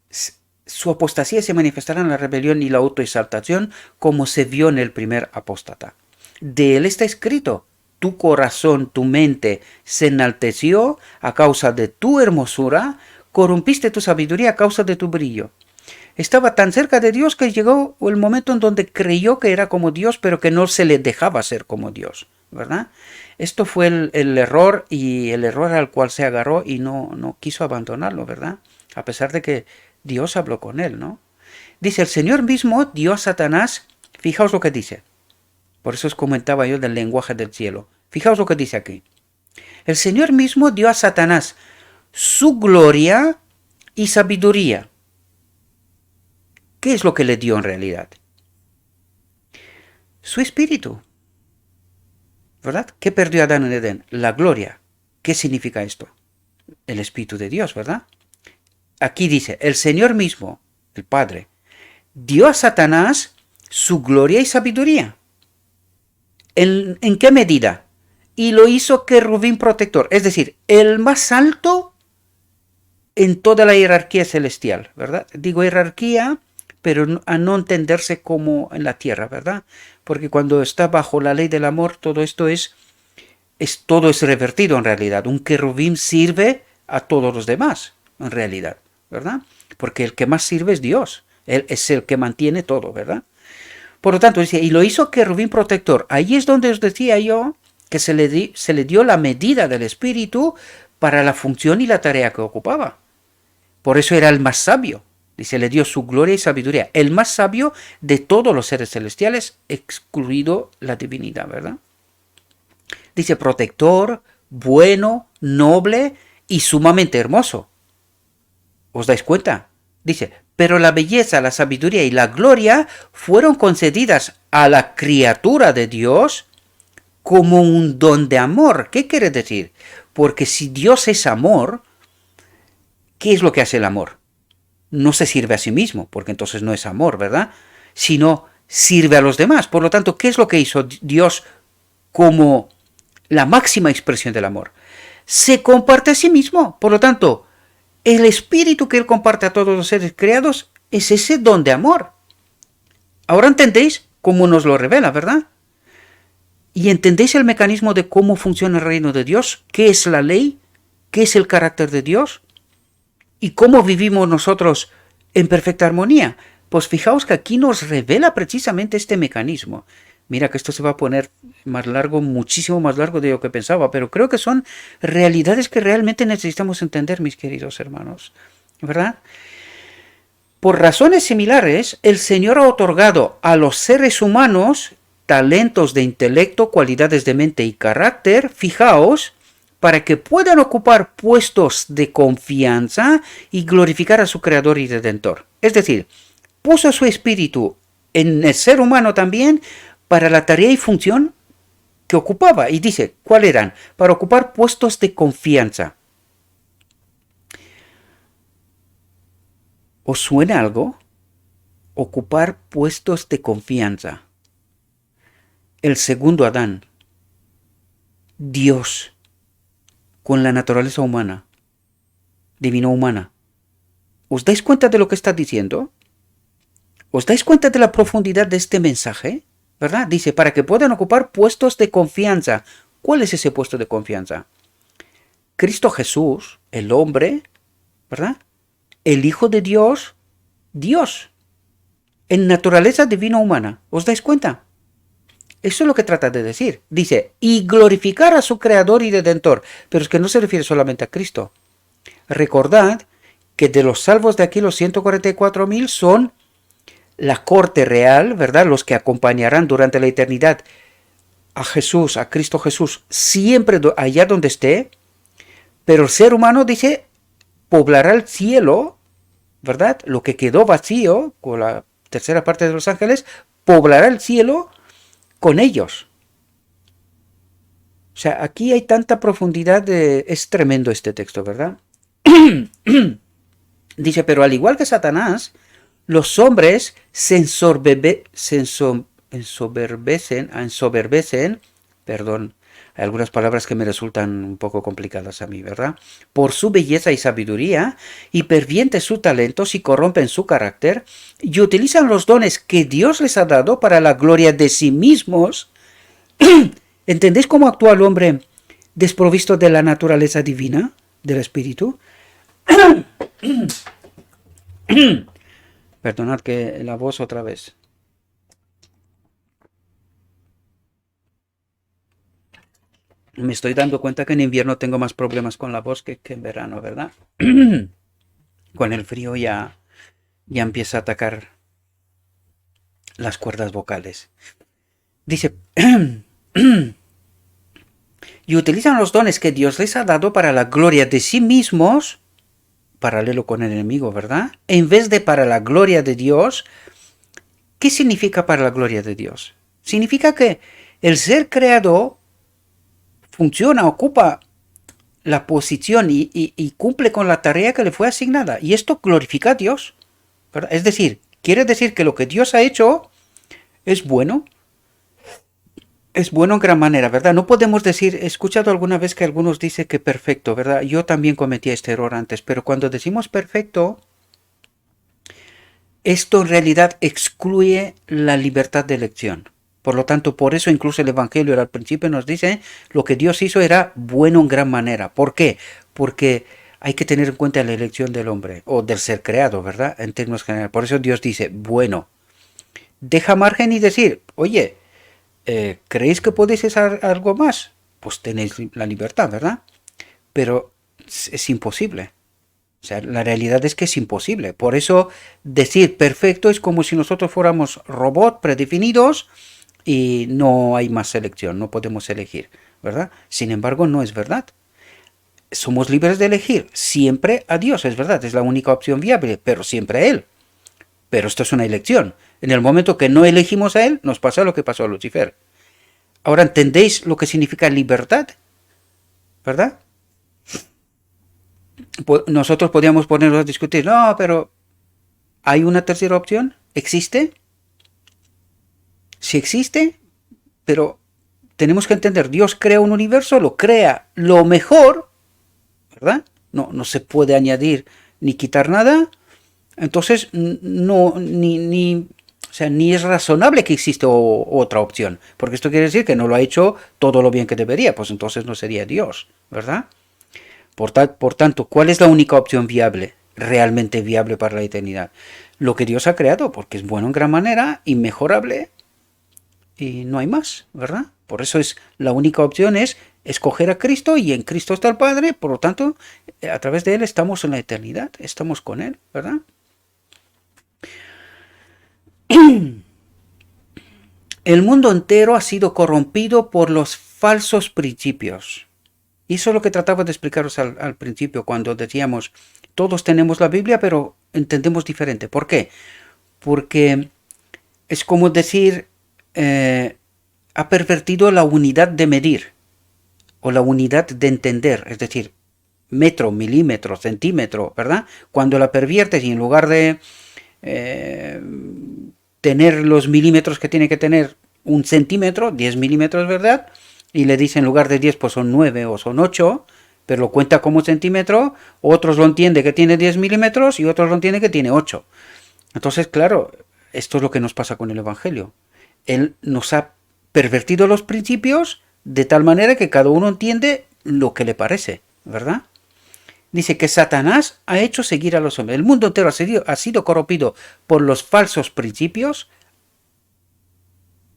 su apostasía se manifestará en la rebelión y la autoexaltación como se vio en el primer apóstata. De él está escrito, tu corazón, tu mente se enalteció a causa de tu hermosura, corrompiste tu sabiduría a causa de tu brillo. Estaba tan cerca de Dios que llegó el momento en donde creyó que era como Dios, pero que no se le dejaba ser como Dios, ¿verdad? Esto fue el error y el error al cual se agarró y no quiso abandonarlo, ¿verdad? A pesar de que Dios habló con él, ¿no? Dice, el Señor mismo dio a Satanás, fijaos lo que dice. Por eso os comentaba yo del lenguaje del cielo. Fijaos lo que dice aquí. El Señor mismo dio a Satanás su gloria y sabiduría. ¿Qué es lo que le dio en realidad? Su espíritu. ¿Verdad? ¿Qué perdió Adán en Edén? La gloria. ¿Qué significa esto? El Espíritu de Dios, ¿verdad? Aquí dice, el Señor mismo, el Padre, dio a Satanás su gloria y sabiduría. ¿En qué medida? Y lo hizo querubín protector, es decir, el más alto en toda la jerarquía celestial, ¿verdad? Digo jerarquía, pero a no entenderse como en la tierra, ¿verdad? Porque cuando está bajo la ley del amor, todo esto todo es revertido en realidad. Un querubín sirve a todos los demás, en realidad, ¿verdad? Porque el que más sirve es Dios. Él es el que mantiene todo, ¿verdad? Por lo tanto, dice, y lo hizo querubín protector. Ahí es donde os decía yo que se le dio la medida del espíritu para la función y la tarea que ocupaba. Por eso era el más sabio. Dice, le dio su gloria y sabiduría. El más sabio de todos los seres celestiales, excluido la divinidad, ¿verdad? Dice, protector, bueno, noble y sumamente hermoso. ¿Os dais cuenta? Dice, pero la belleza, la sabiduría y la gloria fueron concedidas a la criatura de Dios como un don de amor. ¿Qué quiere decir? Porque si Dios es amor, ¿qué es lo que hace el amor? No se sirve a sí mismo, porque entonces no es amor, ¿verdad? sino sirve a los demás. Por lo tanto, ¿qué es lo que hizo Dios como la máxima expresión del amor? Se comparte a sí mismo. Por lo tanto, el espíritu que Él comparte a todos los seres creados es ese don de amor. Ahora entendéis cómo nos lo revela, ¿verdad? Y entendéis el mecanismo de cómo funciona el reino de Dios, qué es la ley, qué es el carácter de Dios y cómo vivimos nosotros en perfecta armonía. Pues fijaos que aquí nos revela precisamente este mecanismo. Mira que esto se va a poner más largo, muchísimo más largo de lo que pensaba, pero creo que son realidades que realmente necesitamos entender, mis queridos hermanos, ¿verdad? Por razones similares, el Señor ha otorgado a los seres humanos talentos de intelecto, cualidades de mente y carácter, fijaos, para que puedan ocupar puestos de confianza y glorificar a su Creador y Redentor. Es decir, puso su espíritu en el ser humano también para la tarea y función que ocupaba. Y dice, ¿cuál eran? Para ocupar puestos de confianza. ¿Os suena algo? Ocupar puestos de confianza. El segundo Adán, Dios, con la naturaleza humana, divino-humana. ¿Os dais cuenta de lo que está diciendo? ¿Os dais cuenta de la profundidad de este mensaje? ¿Verdad? Dice, para que puedan ocupar puestos de confianza. ¿Cuál es ese puesto de confianza? Cristo Jesús, el hombre, ¿verdad? El Hijo de Dios, Dios, en naturaleza divino-humana. ¿Os dais cuenta? Eso es lo que trata de decir. Dice, y glorificar a su Creador y Redentor. Pero es que no se refiere solamente a Cristo. Recordad que de los salvos de aquí, los 144.000 son la corte real, ¿verdad? Los que acompañarán durante la eternidad a Jesús, a Cristo Jesús, siempre allá donde esté. Pero el ser humano, dice, poblará el cielo, ¿verdad? Lo que quedó vacío con la tercera parte de los ángeles, poblará el cielo con ellos. O sea, aquí hay tanta profundidad, es tremendo este texto, ¿verdad? Dice, pero al igual que Satanás, los hombres se ensoberbecen, perdón, hay algunas palabras que me resultan un poco complicadas a mí, ¿verdad? Por su belleza y sabiduría, y pervienten sus talentos y corrompen su carácter, y utilizan los dones que Dios les ha dado para la gloria de sí mismos. ¿Entendéis cómo actúa el hombre desprovisto de la naturaleza divina, del espíritu? Perdonad que la voz otra vez. Me estoy dando cuenta que en invierno tengo más problemas con la voz que en verano, ¿verdad? Con el frío ya empieza a atacar las cuerdas vocales. Dice, y utilizan los dones que Dios les ha dado para la gloria de sí mismos, paralelo con el enemigo, ¿verdad? En vez de para la gloria de Dios. ¿Qué significa para la gloria de Dios? Significa que el ser creado funciona, ocupa la posición y cumple con la tarea que le fue asignada. Y esto glorifica a Dios, ¿verdad? Es decir, quiere decir que lo que Dios ha hecho es bueno. Es bueno en gran manera, ¿verdad? No podemos decir, he escuchado alguna vez que algunos dicen que perfecto, ¿verdad? Yo también cometí este error antes, pero cuando decimos perfecto, esto en realidad excluye la libertad de elección. Por lo tanto, por eso incluso el Evangelio al principio nos dice lo que Dios hizo era bueno en gran manera. ¿Por qué? Porque hay que tener en cuenta la elección del hombre o del ser creado, ¿verdad? En términos generales. Por eso Dios dice, bueno, deja margen y decir, oye, ¿creéis que podéis hacer algo más? Pues tenéis la libertad, ¿verdad? Pero es imposible. O sea, la realidad es que es imposible. Por eso decir perfecto es como si nosotros fuéramos robots predefinidos y no hay más selección, no podemos elegir, ¿verdad? Sin embargo, no es verdad. Somos libres de elegir siempre a Dios, es verdad, es la única opción viable, pero siempre a Él. Pero esto es una elección. En el momento que no elegimos a Él, nos pasa lo que pasó a Lucifer. Ahora, ¿entendéis lo que significa libertad? ¿Verdad? Nosotros podríamos ponernos a discutir, no, pero ¿hay una tercera opción? ¿Existe? Si existe, pero tenemos que entender, Dios crea un universo, lo crea lo mejor, ¿verdad? No se puede añadir ni quitar nada. Entonces, no, o sea, ni es razonable que exista otra opción. Porque esto quiere decir que no lo ha hecho todo lo bien que debería. Pues entonces no sería Dios, ¿verdad? Por tanto, ¿cuál es la única opción viable, realmente viable para la eternidad? Lo que Dios ha creado, porque es bueno en gran manera, inmejorable, y no hay más, ¿verdad? Por eso es la única opción es escoger a Cristo y en Cristo está el Padre, por lo tanto, a través de Él estamos en la eternidad, estamos con Él, ¿verdad? El mundo entero ha sido corrompido por los falsos principios. Y eso es lo que trataba de explicaros al principio, cuando decíamos, todos tenemos la Biblia, pero entendemos diferente. ¿Por qué? Porque es como decir, ha pervertido la unidad de medir o la unidad de entender, es decir, metro, milímetro, centímetro, ¿verdad? Cuando la perviertes y en lugar de tener los milímetros que tiene que tener un centímetro, 10 milímetros, ¿verdad? Y le dice en lugar de 10 pues son 9 o son 8, pero lo cuenta como centímetro, otros lo entienden que tiene 10 milímetros y otros lo entienden que tiene 8. Entonces, claro, esto es lo que nos pasa con el Evangelio. Él nos ha pervertido los principios de tal manera que cada uno entiende lo que le parece, ¿verdad? Dice que Satanás ha hecho seguir a los hombres. El mundo entero ha sido corrompido por los falsos principios,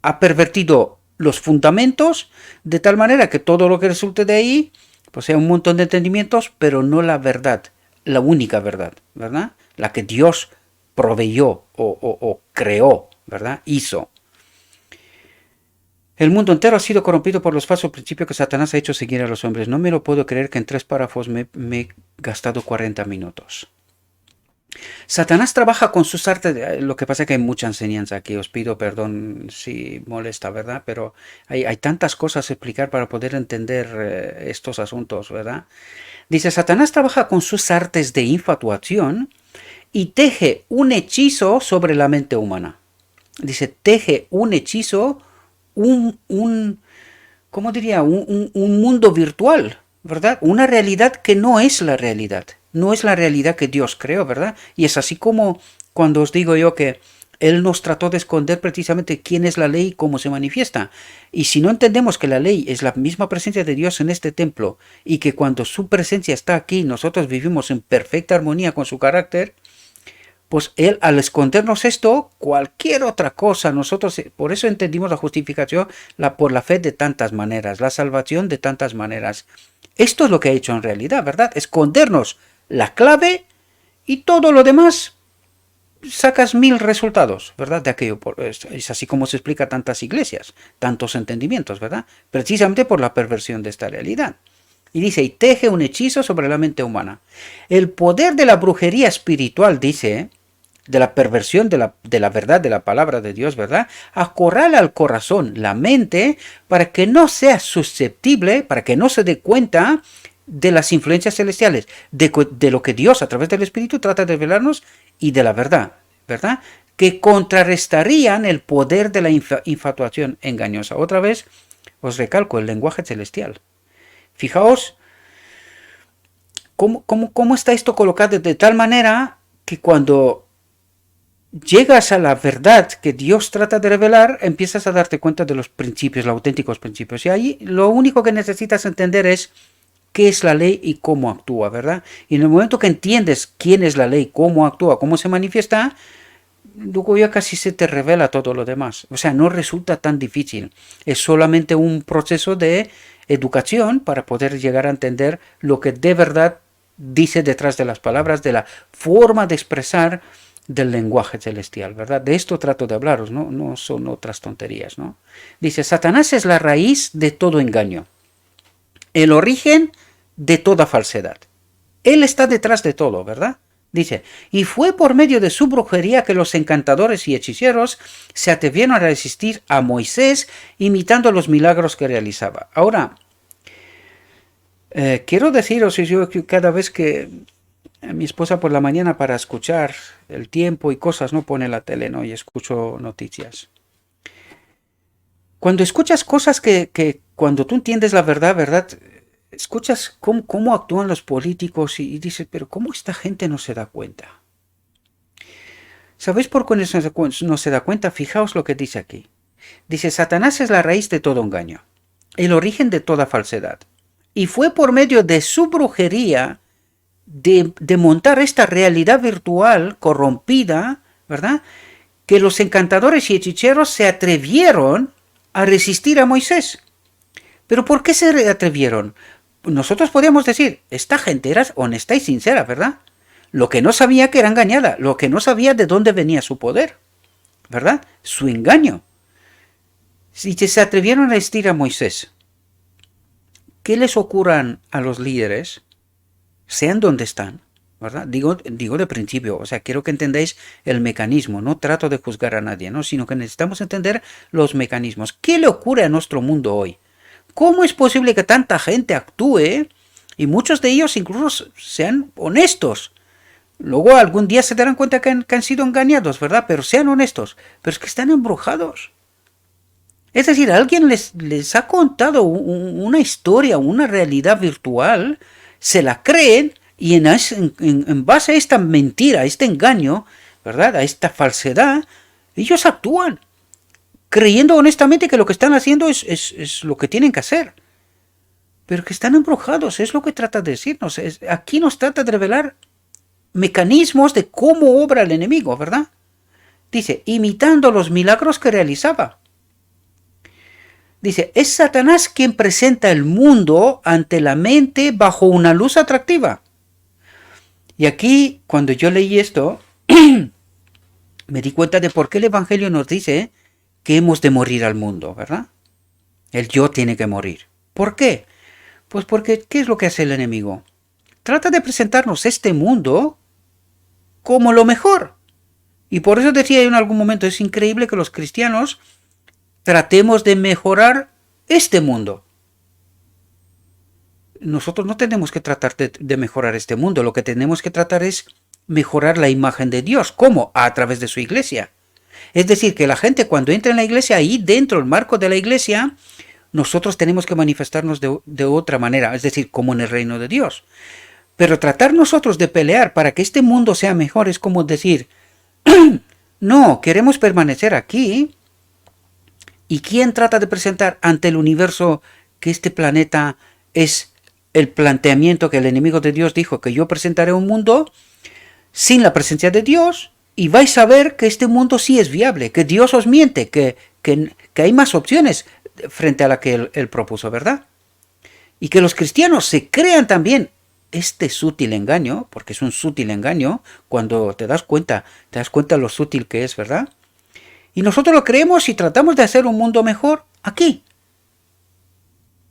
ha pervertido los fundamentos de tal manera que todo lo que resulte de ahí pues sea un montón de entendimientos, pero no la verdad, la única verdad, ¿verdad? La que Dios proveyó o creó, ¿verdad? Hizo. El mundo entero ha sido corrompido por los falsos principios que Satanás ha hecho seguir a los hombres. No me lo puedo creer que en 3 párrafos me he gastado 40 minutos. Satanás trabaja con sus artes. Lo que pasa es que hay mucha enseñanza aquí. Os pido perdón si molesta, ¿verdad? Pero hay tantas cosas a explicar para poder entender estos asuntos, ¿verdad? Dice, Satanás trabaja con sus artes de infatuación y teje un hechizo sobre la mente humana. Dice, teje un hechizo, ¿cómo diría? Un mundo virtual, ¿verdad? Una realidad que no es la realidad. No es la realidad que Dios creó, ¿verdad? Y es así como cuando os digo yo que Él nos trató de esconder precisamente quién es la ley y cómo se manifiesta. Y si no entendemos que la ley es la misma presencia de Dios en este templo y que cuando su presencia está aquí nosotros vivimos en perfecta armonía con su carácter, pues Él al escondernos esto, cualquier otra cosa, nosotros, por eso entendimos la justificación por la fe de tantas maneras, la salvación de tantas maneras. Esto es lo que ha hecho en realidad, ¿verdad? Escondernos la clave y todo lo demás sacas 1000 resultados, ¿verdad? De aquello. Es así como se explica tantas iglesias, tantos entendimientos, ¿verdad? Precisamente por la perversión de esta realidad. Y dice, y teje un hechizo sobre la mente humana. El poder de la brujería espiritual, dice, de la perversión de la verdad, de la palabra de Dios, ¿verdad? Acorrala al corazón, la mente, para que no sea susceptible, para que no se dé cuenta de las influencias celestiales, de lo que Dios a través del Espíritu trata de revelarnos y de la verdad, ¿verdad? Que contrarrestarían el poder de la infatuación engañosa. Otra vez, os recalco, el lenguaje celestial. Fijaos cómo está esto colocado de tal manera que cuando llegas a la verdad que Dios trata de revelar, empiezas a darte cuenta de los principios, los auténticos principios. Y ahí lo único que necesitas entender es qué es la ley y cómo actúa, ¿verdad? Y en el momento que entiendes quién es la ley, cómo actúa, cómo se manifiesta, luego ya casi se te revela todo lo demás. O sea, no resulta tan difícil. Es solamente un proceso de educación para poder llegar a entender lo que de verdad dice detrás de las palabras, de la forma de expresar del lenguaje celestial, ¿verdad? De esto trato de hablaros, ¿no? No son otras tonterías, ¿no? Dice, Satanás es la raíz de todo engaño, el origen de toda falsedad. Él está detrás de todo, ¿verdad? Dice, y fue por medio de su brujería que los encantadores y hechiceros se atrevieron a resistir a Moisés imitando los milagros que realizaba. Ahora, quiero deciros, yo cada vez que mi esposa por la mañana para escuchar el tiempo y cosas no pone la tele, ¿no? Y escucho noticias. Cuando escuchas cosas que cuando tú entiendes la verdad, ¿verdad? Escuchas cómo actúan los políticos y dices, pero ¿cómo esta gente no se da cuenta? ¿Sabéis por qué no se da cuenta? Fijaos lo que dice aquí. Dice, Satanás es la raíz de todo engaño, el origen de toda falsedad. Y fue por medio de su brujería de montar esta realidad virtual corrompida, ¿verdad? Que los encantadores y hechiceros se atrevieron a resistir a Moisés. ¿Pero por qué se atrevieron? Nosotros podríamos decir, esta gente era honesta y sincera, ¿verdad? Lo que no sabía que era engañada, lo que no sabía de dónde venía su poder, ¿verdad? Su engaño. Si se atrevieron a resistir a Moisés, ¿qué les ocurran a los líderes? Sean donde están, ¿verdad? Digo de principio, o sea, quiero que entendáis el mecanismo, no trato de juzgar a nadie, ¿no? Sino que necesitamos entender los mecanismos. ¿Qué le ocurre a nuestro mundo hoy? ¿Cómo es posible que tanta gente actúe y muchos de ellos incluso sean honestos? Luego algún día se darán cuenta que han sido engañados, ¿verdad? Pero sean honestos. Pero es que están embrujados. Es decir, alguien les ha contado una historia, una realidad virtual, se la creen y en base a esta mentira, a este engaño, ¿verdad? A esta falsedad, ellos actúan, creyendo honestamente que lo que están haciendo es lo que tienen que hacer. Pero que están embrujados, es lo que trata de decirnos. Aquí nos trata de revelar mecanismos de cómo obra el enemigo, ¿verdad? Dice, imitando los milagros que realizaba. Dice, es Satanás quien presenta el mundo ante la mente bajo una luz atractiva. Y aquí, cuando yo leí esto, me di cuenta de por qué el Evangelio nos dice que hemos de morir al mundo, ¿verdad? El yo tiene que morir. ¿Por qué? Pues porque, ¿qué es lo que hace el enemigo? Trata de presentarnos este mundo como lo mejor. Y por eso decía yo en algún momento, es increíble que los cristianos tratemos de mejorar este mundo. Nosotros no tenemos que tratar de mejorar este mundo, lo que tenemos que tratar es mejorar la imagen de Dios. ¿Cómo? A través de su iglesia. Es decir, que la gente cuando entra en la iglesia, ahí dentro del marco de la iglesia, nosotros tenemos que manifestarnos de otra manera, es decir, como en el reino de Dios. Pero tratar nosotros de pelear para que este mundo sea mejor es como decir, no, queremos permanecer aquí. ¿Y quién trata de presentar ante el universo que este planeta es el planteamiento que el enemigo de Dios dijo, que yo presentaré un mundo sin la presencia de Dios y vais a ver que este mundo sí es viable, que Dios os miente, que hay más opciones frente a la que él propuso, ¿verdad? Y que los cristianos se crean también este sutil engaño, porque es un sutil engaño, cuando te das cuenta lo sutil que es, ¿verdad? Y nosotros lo creemos y tratamos de hacer un mundo mejor aquí.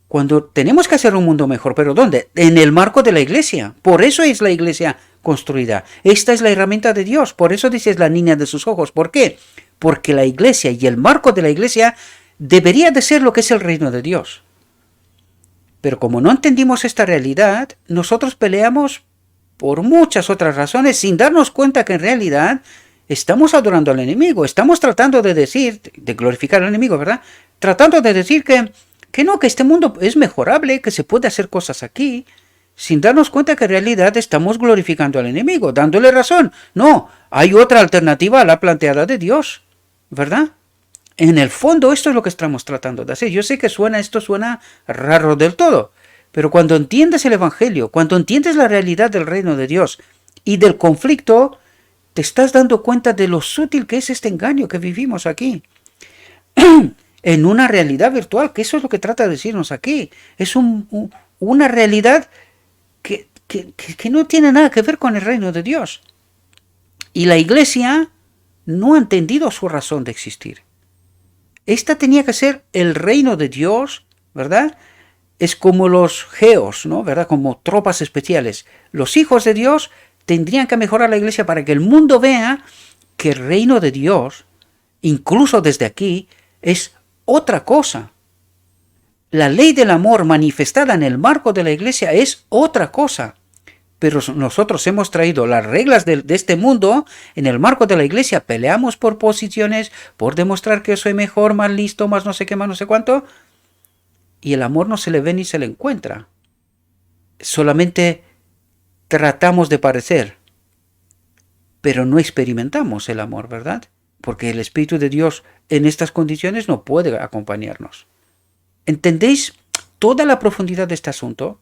Cuando tenemos que hacer un mundo mejor, ¿pero dónde? En el marco de la iglesia. Por eso es la iglesia construida. Esta es la herramienta de Dios. Por eso dices la niña de sus ojos. ¿Por qué? Porque la iglesia y el marco de la iglesia debería de ser lo que es el reino de Dios. Pero como no entendimos esta realidad, nosotros peleamos por muchas otras razones sin darnos cuenta que en realidad estamos adorando al enemigo, estamos tratando de decir, de glorificar al enemigo, ¿verdad? Tratando de decir que no, que este mundo es mejorable, que se puede hacer cosas aquí, sin darnos cuenta que en realidad estamos glorificando al enemigo, dándole razón. No, hay otra alternativa a la planteada de Dios, ¿verdad? En el fondo esto es lo que estamos tratando de hacer. Yo sé que esto suena raro del todo, pero cuando entiendes el Evangelio, cuando entiendes la realidad del reino de Dios y del conflicto, te estás dando cuenta de lo sutil que es este engaño que vivimos aquí. En una realidad virtual, que eso es lo que trata de decirnos aquí. Es una realidad que no tiene nada que ver con el reino de Dios. Y la iglesia no ha entendido su razón de existir. Esta tenía que ser el reino de Dios, ¿verdad? Es como los geos, ¿no? ¿Verdad? Como tropas especiales. Los hijos de Dios tendrían que mejorar la iglesia para que el mundo vea que el reino de Dios, incluso desde aquí, es otra cosa. La ley del amor manifestada en el marco de la iglesia es otra cosa. pero nosotros hemos traído las reglas de este mundo en el marco de la iglesia, peleamos por posiciones, por demostrar que soy mejor, más listo, más no sé qué, más no sé cuánto, y el amor no se le ve ni se le encuentra. Solamente tratamos de parecer, pero no experimentamos el amor, ¿verdad? Porque el Espíritu de Dios en estas condiciones no puede acompañarnos. ¿Entendéis toda la profundidad de este asunto?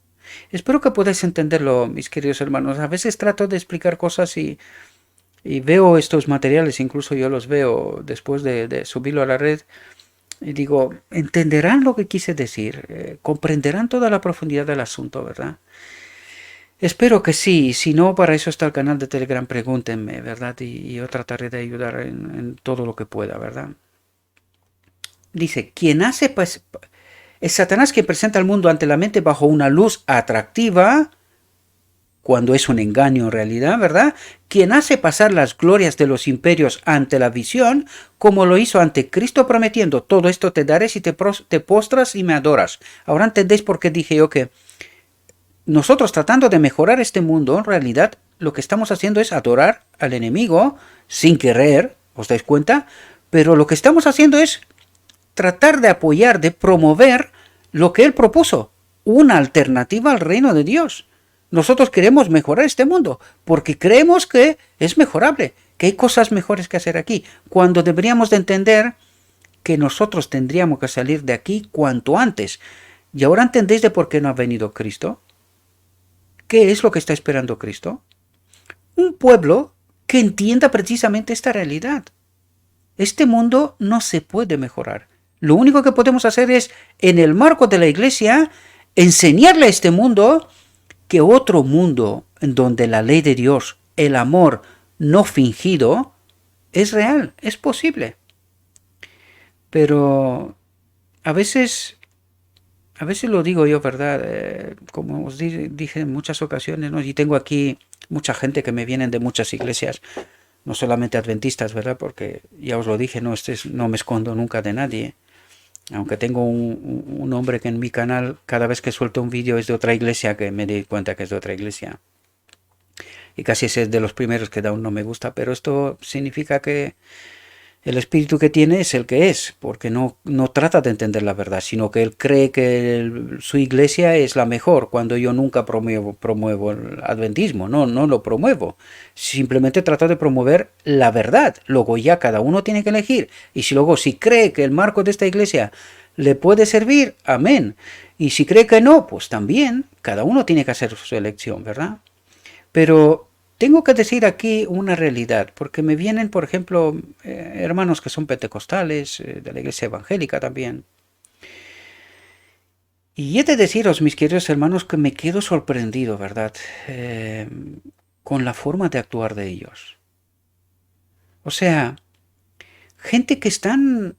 Espero que podáis entenderlo, mis queridos hermanos. A veces trato de explicar cosas y veo estos materiales, incluso yo los veo después de subirlo a la red, y digo, ¿entenderán lo que quise decir? ¿Comprenderán toda la profundidad del asunto, verdad? Espero que sí, si no, para eso está el canal de Telegram, pregúntenme, ¿verdad? Y yo trataré de ayudar en todo lo que pueda, ¿verdad? Dice, quien hace, pues, es Satanás quien presenta al mundo ante la mente bajo una luz atractiva, cuando es un engaño en realidad, ¿verdad? Quien hace pasar las glorias de los imperios ante la visión, como lo hizo ante Cristo prometiendo, todo esto te daré si te postras y me adoras. Ahora entendéis por qué dije yo que nosotros tratando de mejorar este mundo, en realidad lo que estamos haciendo es adorar al enemigo sin querer, ¿os dais cuenta? Pero lo que estamos haciendo es tratar de apoyar, de promover lo que él propuso, una alternativa al reino de Dios. Nosotros queremos mejorar este mundo porque creemos que es mejorable, que hay cosas mejores que hacer aquí, cuando deberíamos de entender que nosotros tendríamos que salir de aquí cuanto antes. ¿Y ahora entendéis de por qué no ha venido Cristo? ¿Qué es lo que está esperando Cristo? Un pueblo que entienda precisamente esta realidad. Este mundo no se puede mejorar. Lo único que podemos hacer es, en el marco de la iglesia, enseñarle a este mundo que otro mundo en donde la ley de Dios, el amor no fingido, es real, es posible. Pero a veces lo digo yo, ¿verdad? Como os dije en muchas ocasiones, ¿no? Y tengo aquí mucha gente que me vienen de muchas iglesias, no solamente adventistas, ¿verdad? Porque ya os lo dije, no me escondo nunca de nadie. Aunque tengo un hombre que en mi canal, cada vez que suelto un vídeo es de otra iglesia, que me di cuenta que es de otra iglesia. Y casi ese es de los primeros que da un no me gusta, pero esto significa que el espíritu que tiene es el que es, porque no trata de entender la verdad, sino que él cree que su iglesia es la mejor, cuando yo nunca promuevo el adventismo, no lo promuevo. Simplemente trato de promover la verdad. Luego ya cada uno tiene que elegir. Y si cree que el marco de esta iglesia le puede servir, amén. Y si cree que no, pues también, cada uno tiene que hacer su elección, ¿verdad? Pero tengo que decir aquí una realidad, porque me vienen, por ejemplo, hermanos que son pentecostales, de la iglesia evangélica también. Y he de deciros, mis queridos hermanos, que me quedo sorprendido, ¿verdad? Con la forma de actuar de ellos. O sea, gente que están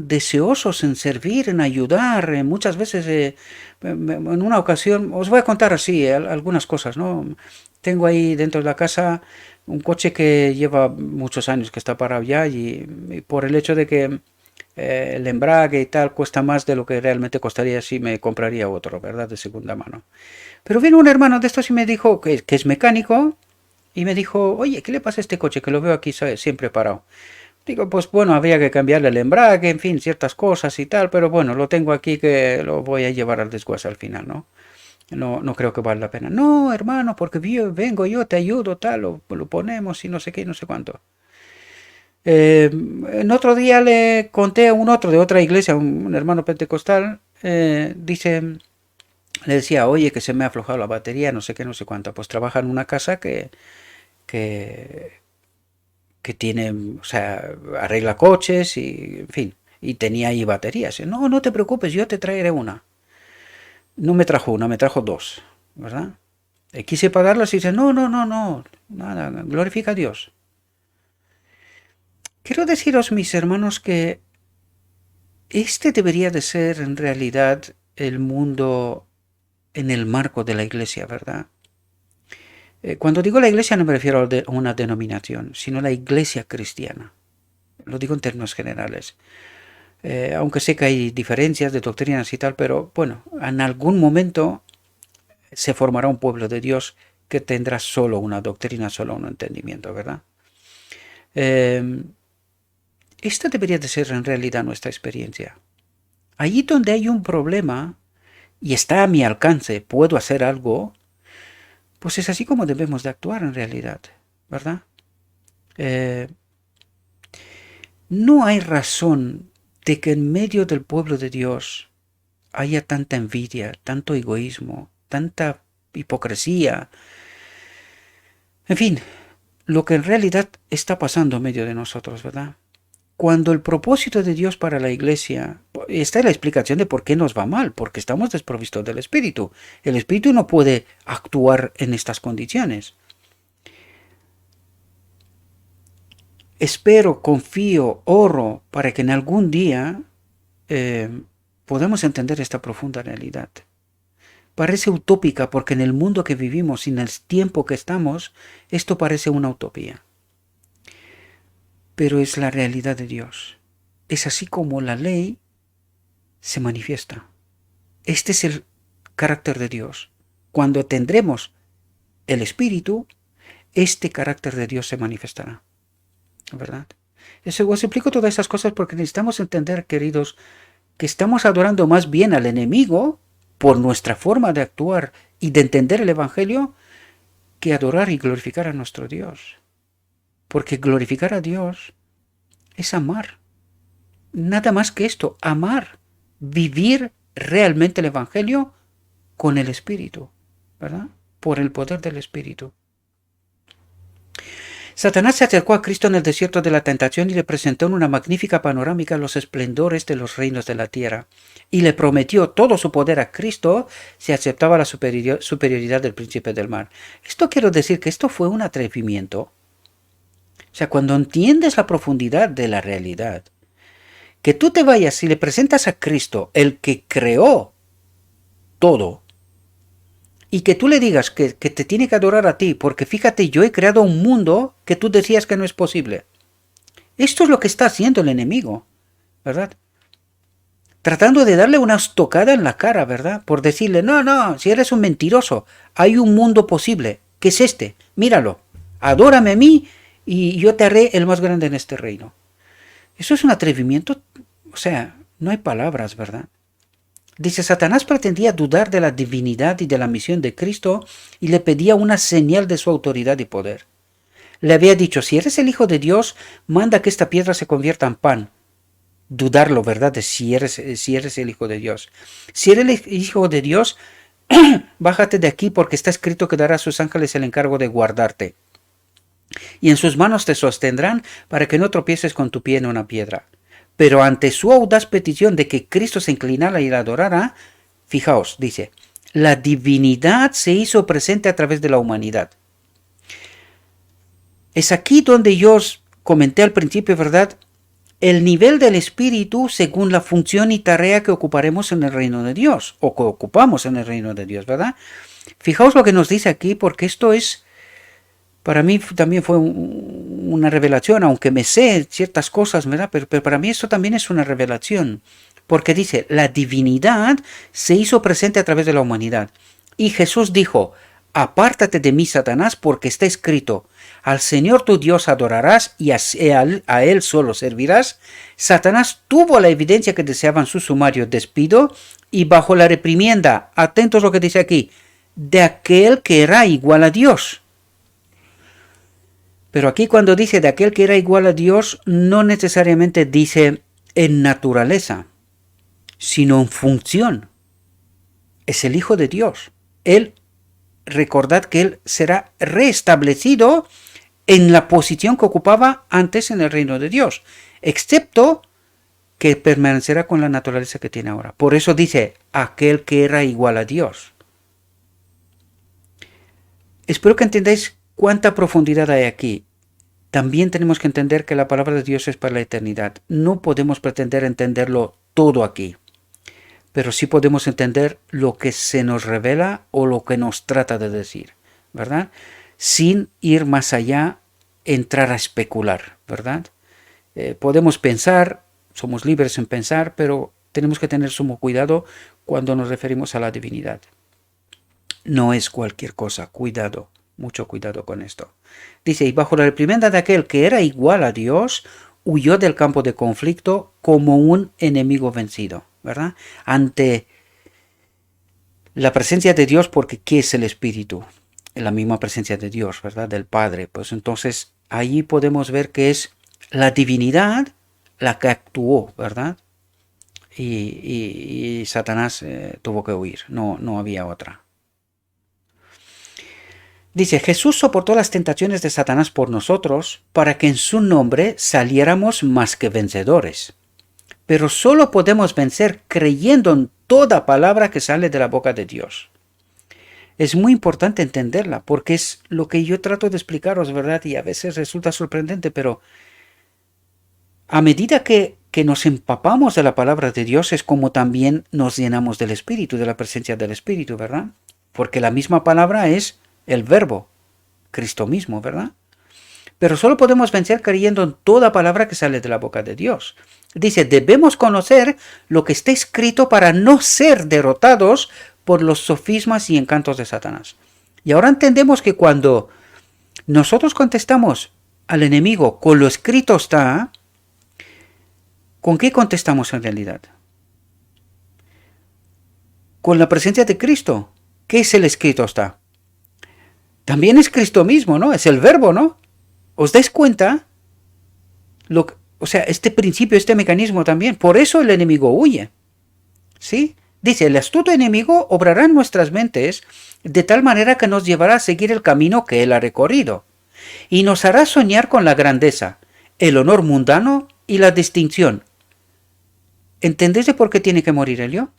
deseosos en servir, en ayudar, muchas veces, en una ocasión, os voy a contar así algunas cosas, ¿no? Tengo ahí dentro de la casa un coche que lleva muchos años que está parado ya y por el hecho de que el embrague y tal cuesta más de lo que realmente costaría si me compraría otro, ¿verdad? De segunda mano. Pero vino un hermano de estos y me dijo que es mecánico y me dijo, oye, ¿qué le pasa a este coche? Que lo veo aquí siempre parado. Digo, pues bueno, habría que cambiarle el embrague, en fin, ciertas cosas y tal, pero bueno, lo tengo aquí que lo voy a llevar al desguace al final, ¿no? No creo que vale la pena. No, hermano, porque vengo yo, te ayudo, tal, lo ponemos y no sé qué y no sé cuánto. En otro día le conté a un otro de otra iglesia, un hermano pentecostal, le decía, oye, que se me ha aflojado la batería, no sé qué, no sé cuánto. Pues trabaja en una casa que, que tiene, o sea, arregla coches y, en fin, y tenía ahí baterías. No te preocupes, yo te traeré una. No me trajo una, me trajo dos, ¿verdad? Quise pagarlas y dice, no, nada, glorifica a Dios. Quiero deciros, mis hermanos, que este debería de ser en realidad el mundo en el marco de la iglesia, ¿verdad? Cuando digo la iglesia no me refiero a una denominación, sino a la iglesia cristiana. Lo digo en términos generales. Aunque sé que hay diferencias de doctrinas y tal, pero bueno, en algún momento se formará un pueblo de Dios que tendrá solo una doctrina, solo un entendimiento, ¿verdad? Esta debería de ser en realidad nuestra experiencia. Allí donde hay un problema y está a mi alcance, puedo hacer algo, pues es así como debemos de actuar en realidad, ¿verdad? No hay razón de que en medio del pueblo de Dios haya tanta envidia, tanto egoísmo, tanta hipocresía, en fin, lo que en realidad está pasando en medio de nosotros, ¿verdad? Cuando el propósito de Dios para la iglesia, esta es la explicación de por qué nos va mal, porque estamos desprovistos del Espíritu. El Espíritu no puede actuar en estas condiciones. Espero, confío, oro para que en algún día podamos entender esta profunda realidad. Parece utópica porque en el mundo que vivimos y en el tiempo que estamos, esto parece una utopía. Pero es la realidad de Dios. Es así como la ley se manifiesta. Este es el carácter de Dios. Cuando tendremos el Espíritu, este carácter de Dios se manifestará. ¿Verdad? Eso os explico todas esas cosas porque necesitamos entender, queridos, que estamos adorando más bien al enemigo por nuestra forma de actuar y de entender el Evangelio que adorar y glorificar a nuestro Dios. Porque glorificar a Dios es amar. Nada más que esto, amar, vivir realmente el Evangelio con el Espíritu, ¿verdad? Por el poder del Espíritu. Satanás se acercó a Cristo en el desierto de la tentación y le presentó en una magnífica panorámica los esplendores de los reinos de la tierra, y le prometió todo su poder a Cristo si aceptaba la superioridad del príncipe del mar. Esto quiero decir que esto fue un atrevimiento. O sea, cuando entiendes la profundidad de la realidad, que tú te vayas y le presentas a Cristo, el que creó todo, y que tú le digas que te tiene que adorar a ti, porque fíjate, yo he creado un mundo que tú decías que no es posible. Esto es lo que está haciendo el enemigo, ¿verdad? Tratando de darle una estocada en la cara, ¿verdad? Por decirle, no, si eres un mentiroso, hay un mundo posible, que es este, míralo, adórame a mí y yo te haré el más grande en este reino. Eso es un atrevimiento, o sea, no hay palabras, ¿verdad? Dice, Satanás pretendía dudar de la divinidad y de la misión de Cristo y le pedía una señal de su autoridad y poder. Le había dicho, si eres el Hijo de Dios, manda que esta piedra se convierta en pan. Dudarlo, ¿verdad? De si eres el Hijo de Dios. Si eres el Hijo de Dios, bájate de aquí porque está escrito que dará a sus ángeles el encargo de guardarte. Y en sus manos te sostendrán para que no tropieces con tu pie en una piedra. Pero ante su audaz petición de que Cristo se inclinara y la adorara, fijaos, dice, la divinidad se hizo presente a través de la humanidad. Es aquí donde yo os comenté al principio, ¿verdad? El nivel del Espíritu según la función y tarea que ocuparemos en el reino de Dios, o que ocupamos en el reino de Dios, ¿verdad? Fijaos lo que nos dice aquí, porque esto es, para mí también fue una revelación, aunque me sé ciertas cosas, ¿verdad? Pero para mí esto también es una revelación, porque dice, la divinidad se hizo presente a través de la humanidad. Y Jesús dijo, apártate de mí, Satanás, porque está escrito, al Señor tu Dios adorarás y a Él solo servirás. Satanás tuvo la evidencia que deseaban su sumario despido y bajo la reprimienda, atentos a lo que dice aquí, de aquel que era igual a Dios. Pero aquí cuando dice de aquel que era igual a Dios, no necesariamente dice en naturaleza, sino en función. Es el Hijo de Dios. Recordad que Él será restablecido en la posición que ocupaba antes en el reino de Dios, excepto que permanecerá con la naturaleza que tiene ahora. Por eso dice, aquel que era igual a Dios. Espero que entendáis cuánta profundidad hay aquí. También tenemos que entender que la palabra de Dios es para la eternidad. No podemos pretender entenderlo todo aquí, pero sí podemos entender lo que se nos revela o lo que nos trata de decir, ¿verdad? Sin ir más allá, entrar a especular, ¿verdad? Podemos pensar, somos libres en pensar, pero tenemos que tener sumo cuidado cuando nos referimos a la divinidad. No es cualquier cosa, cuidado, Mucho cuidado con esto. Dice, y bajo la reprimenda de aquel que era igual a Dios, huyó del campo de conflicto como un enemigo vencido, ¿verdad? Ante la presencia de Dios, porque ¿qué es el Espíritu? La misma presencia de Dios, ¿verdad? Del Padre. Pues entonces allí podemos ver que es la divinidad la que actuó, ¿verdad? Y Satanás tuvo que huir, no había otra. Dice, Jesús soportó las tentaciones de Satanás por nosotros para que en su nombre saliéramos más que vencedores. Pero solo podemos vencer creyendo en toda palabra que sale de la boca de Dios. Es muy importante entenderla porque es lo que yo trato de explicaros, ¿verdad? Y a veces resulta sorprendente, pero a medida que nos empapamos de la palabra de Dios es como también nos llenamos del Espíritu, de la presencia del Espíritu, ¿verdad? Porque la misma palabra es el verbo, Cristo mismo, ¿verdad? Pero solo podemos vencer creyendo en toda palabra que sale de la boca de Dios. Dice, debemos conocer lo que está escrito para no ser derrotados por los sofismas y encantos de Satanás. Y ahora entendemos que cuando nosotros contestamos al enemigo con lo escrito está, ¿con qué contestamos en realidad? Con la presencia de Cristo. ¿Qué es el escrito está? También es Cristo mismo, ¿no? Es el verbo, ¿no? ¿Os dais cuenta? O sea, este principio, este mecanismo también. Por eso el enemigo huye. ¿Sí? Dice, el astuto enemigo obrará en nuestras mentes de tal manera que nos llevará a seguir el camino que él ha recorrido. Y nos hará soñar con la grandeza, el honor mundano y la distinción. ¿Entendéis de por qué tiene que morir el yo?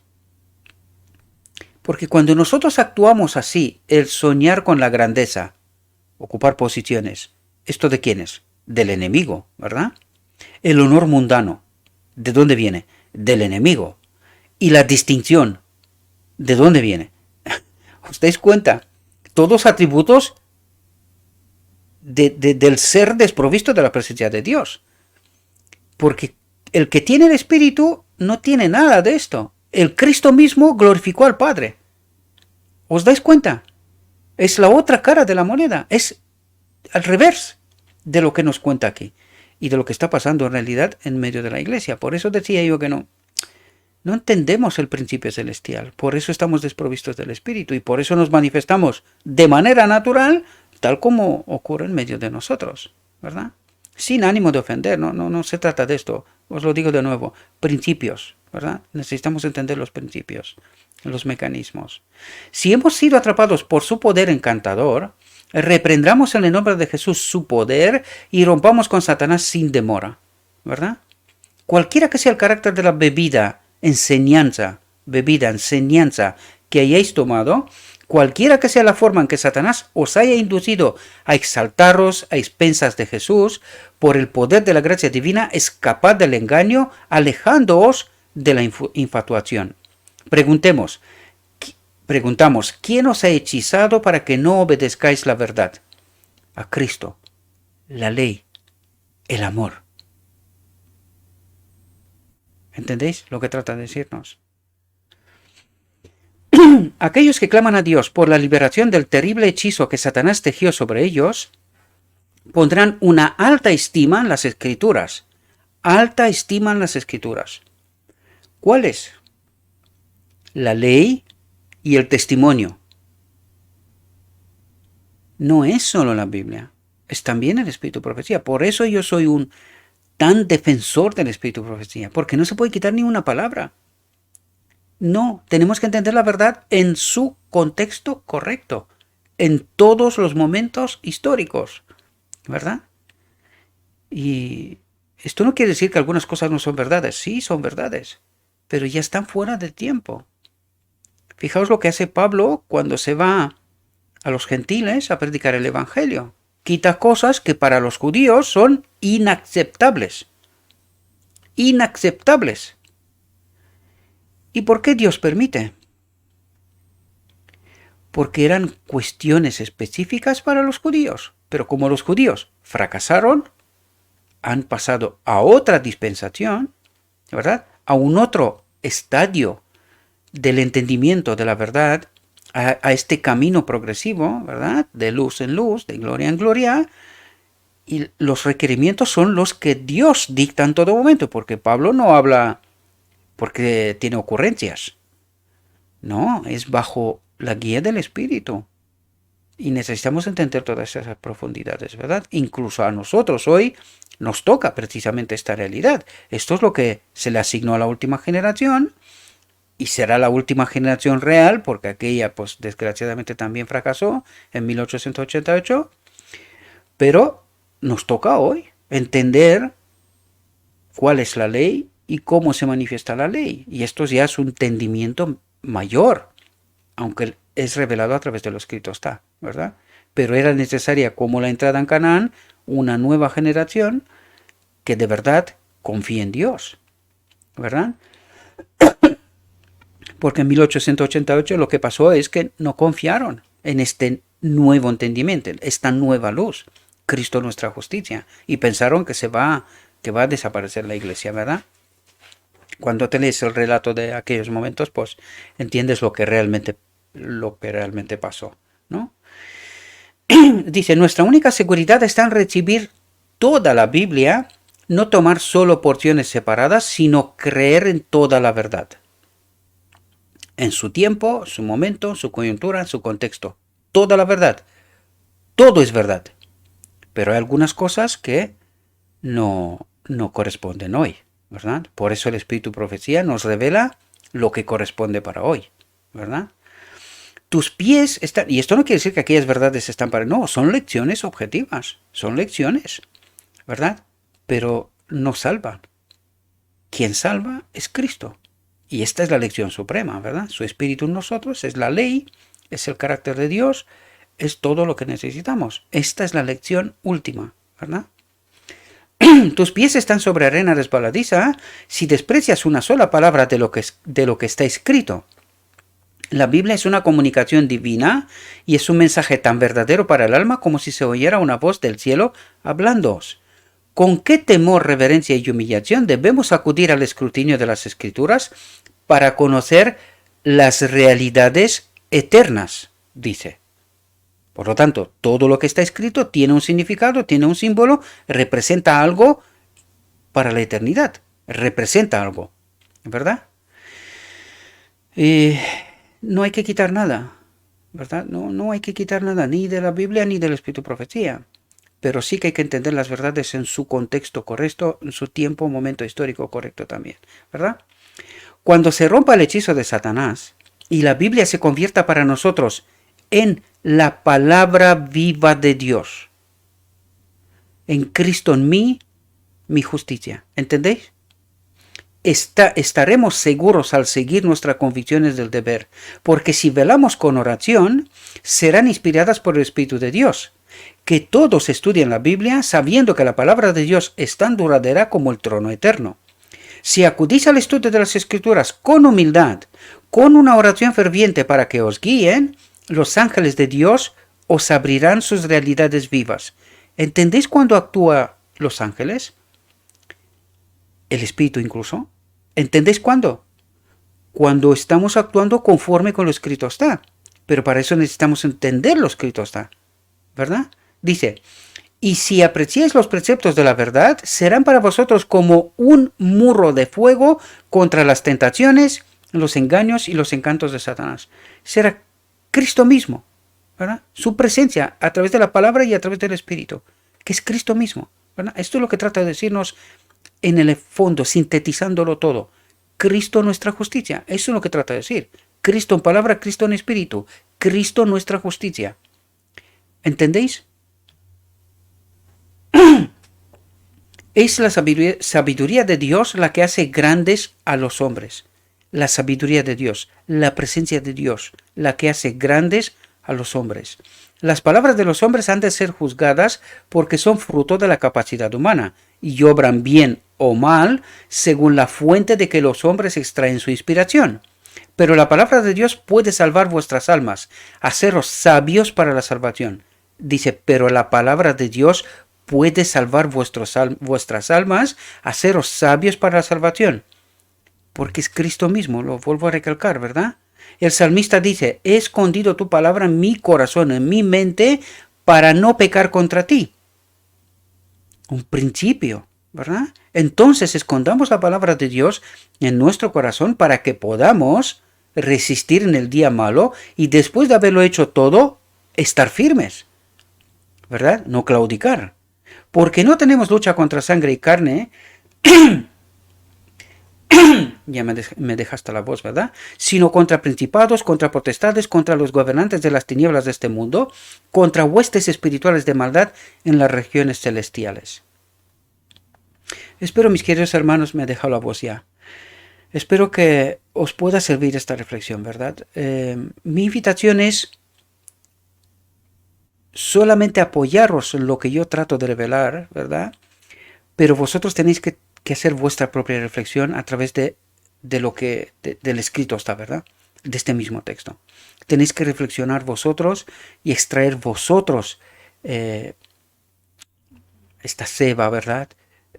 Porque cuando nosotros actuamos así, el soñar con la grandeza, ocupar posiciones, ¿esto de quién es? Del enemigo, ¿verdad? El honor mundano, ¿de dónde viene? Del enemigo. Y la distinción, ¿de dónde viene? ¿Os dais cuenta? Todos atributos del ser desprovisto de la presencia de Dios. Porque el que tiene el Espíritu no tiene nada de esto. El Cristo mismo glorificó al Padre. ¿Os dais cuenta? Es la otra cara de la moneda. Es al revés de lo que nos cuenta aquí. Y de lo que está pasando en realidad en medio de la iglesia. Por eso decía yo que no entendemos el principio celestial. Por eso estamos desprovistos del Espíritu. Y por eso nos manifestamos de manera natural, tal como ocurre en medio de nosotros. ¿Verdad? Sin ánimo de ofender. No se trata de esto. Os lo digo de nuevo. Principios. ¿Verdad? Necesitamos entender los principios, los mecanismos. Si hemos sido atrapados por su poder encantador, reprendamos en el nombre de Jesús su poder y rompamos con Satanás sin demora, ¿verdad? Cualquiera que sea el carácter de la bebida, enseñanza que hayáis tomado, cualquiera que sea la forma en que Satanás os haya inducido a exaltaros a expensas de Jesús, por el poder de la gracia divina, escapad del engaño, alejándoos de la infatuación. Preguntamos, ¿quién os ha hechizado para que no obedezcáis la verdad? A Cristo, la ley, el amor. ¿Entendéis lo que trata de decirnos? Aquellos que claman a Dios por la liberación del terrible hechizo que Satanás tejió sobre ellos, pondrán una alta estima en las Escrituras. Alta estima en las Escrituras. ¿Cuáles? La ley y el testimonio. No es solo la Biblia, es también el Espíritu de Profecía. Por eso yo soy un tan defensor del Espíritu de Profecía, porque no se puede quitar ni una palabra. No, tenemos que entender la verdad en su contexto correcto, en todos los momentos históricos, ¿verdad? Y esto no quiere decir que algunas cosas no son verdades, sí son verdades, pero ya están fuera del tiempo. Fijaos lo que hace Pablo cuando se va a los gentiles a predicar el Evangelio. Quita cosas que para los judíos son inaceptables. Inaceptables. ¿Y por qué Dios permite? Porque eran cuestiones específicas para los judíos. Pero como los judíos fracasaron, han pasado a otra dispensación, ¿verdad? A un otro estadio del entendimiento de la verdad, a este camino progresivo, ¿verdad? De luz en luz, de gloria en gloria. Y los requerimientos son los que Dios dicta en todo momento, porque Pablo no habla porque tiene ocurrencias. No, es bajo la guía del Espíritu. Y necesitamos entender todas esas profundidades, ¿verdad? Incluso a nosotros hoy nos toca precisamente esta realidad. Esto es lo que se le asignó a la última generación y será la última generación real, porque aquella, pues desgraciadamente también fracasó en 1888. Pero nos toca hoy entender cuál es la ley y cómo se manifiesta la ley. Y esto ya es un entendimiento mayor, aunque es revelado a través de lo escrito está, ¿verdad? Pero era necesaria, como la entrada en Canaán, una nueva generación que de verdad confíe en Dios, ¿verdad? Porque en 1888 lo que pasó es que no confiaron en este nuevo entendimiento, esta nueva luz, Cristo nuestra justicia, y pensaron que va a desaparecer la iglesia, ¿verdad? Cuando te lees el relato de aquellos momentos, pues entiendes lo que realmente pasó, ¿no? Dice, nuestra única seguridad está en recibir toda la Biblia, no tomar solo porciones separadas, sino creer en toda la verdad. En su tiempo, su momento, su coyuntura, su contexto. Toda la verdad. Todo es verdad. Pero hay algunas cosas que no corresponden hoy, ¿verdad? Por eso el Espíritu Profecía nos revela lo que corresponde para hoy, ¿verdad? Tus pies están, y esto no quiere decir que aquellas verdades están para, no, son lecciones objetivas, son lecciones, ¿verdad? Pero no salvan. Quien salva es Cristo. Y esta es la lección suprema, ¿verdad? Su Espíritu en nosotros es la ley, es el carácter de Dios, es todo lo que necesitamos. Esta es la lección última, ¿verdad? Tus pies están sobre arena resbaladiza si desprecias una sola palabra de lo que está escrito. La Biblia es una comunicación divina y es un mensaje tan verdadero para el alma como si se oyera una voz del cielo hablándoos. ¿Con qué temor, reverencia y humillación debemos acudir al escrutinio de las Escrituras para conocer las realidades eternas? Dice. Por lo tanto, todo lo que está escrito tiene un significado, tiene un símbolo, representa algo para la eternidad. Representa algo, ¿verdad? No hay que quitar nada, ¿verdad? No hay que quitar nada, ni de la Biblia ni del Espíritu Profecía. Pero sí que hay que entender las verdades en su contexto correcto, en su tiempo, momento histórico correcto también, ¿verdad? Cuando se rompa el hechizo de Satanás y la Biblia se convierta para nosotros en la palabra viva de Dios, en Cristo en mí, mi justicia, ¿entendéis? Estaremos seguros al seguir nuestras convicciones del deber, porque si velamos con oración, serán inspiradas por el Espíritu de Dios. Que todos estudien la Biblia sabiendo que la palabra de Dios es tan duradera como el trono eterno. Si acudís al estudio de las Escrituras con humildad, con una oración ferviente para que os guíen, los ángeles de Dios os abrirán sus realidades vivas. ¿Entendéis cuándo actúa los ángeles? El Espíritu incluso. ¿Entendéis cuándo? Cuando estamos actuando conforme con lo escrito está. Pero para eso necesitamos entender lo escrito está, ¿verdad? Dice, y si apreciáis los preceptos de la verdad, serán para vosotros como un muro de fuego contra las tentaciones, los engaños y los encantos de Satanás. Será Cristo mismo, ¿verdad? Su presencia a través de la palabra y a través del Espíritu, que es Cristo mismo, ¿verdad? Esto es lo que trata de decirnos en el fondo, sintetizándolo todo. Cristo nuestra justicia, eso es lo que trata de decir. Cristo en palabra, Cristo en espíritu, Cristo nuestra justicia. ¿Entendéis? Es la sabiduría de Dios la que hace grandes a los hombres. La sabiduría de Dios, la presencia de Dios, la que hace grandes a los hombres. Las palabras de los hombres han de ser juzgadas porque son fruto de la capacidad humana y obran bien o mal según la fuente de que los hombres extraen su inspiración. Pero la palabra de Dios puede salvar vuestras almas, haceros sabios para la salvación. Dice, pero la palabra de Dios puede salvar vuestras almas, haceros sabios para la salvación. Porque es Cristo mismo, lo vuelvo a recalcar, ¿verdad? El salmista dice, he escondido tu palabra en mi corazón, en mi mente, para no pecar contra ti. Un principio, ¿verdad? Entonces escondamos la palabra de Dios en nuestro corazón para que podamos resistir en el día malo y después de haberlo hecho todo, estar firmes, ¿verdad? No claudicar. Porque no tenemos lucha contra sangre y carne, ya me dejaste la voz, ¿verdad? Sino contra principados, contra potestades, contra los gobernantes de las tinieblas de este mundo, contra huestes espirituales de maldad en las regiones celestiales. Espero, mis queridos hermanos, me he dejado la voz ya. Espero que os pueda servir esta reflexión, ¿verdad? Mi invitación es solamente apoyaros en lo que yo trato de revelar, ¿verdad? Pero vosotros tenéis que hacer vuestra propia reflexión a través de lo que del escrito está, ¿verdad? De este mismo texto. Tenéis que reflexionar vosotros y extraer vosotros esta ceba, ¿verdad?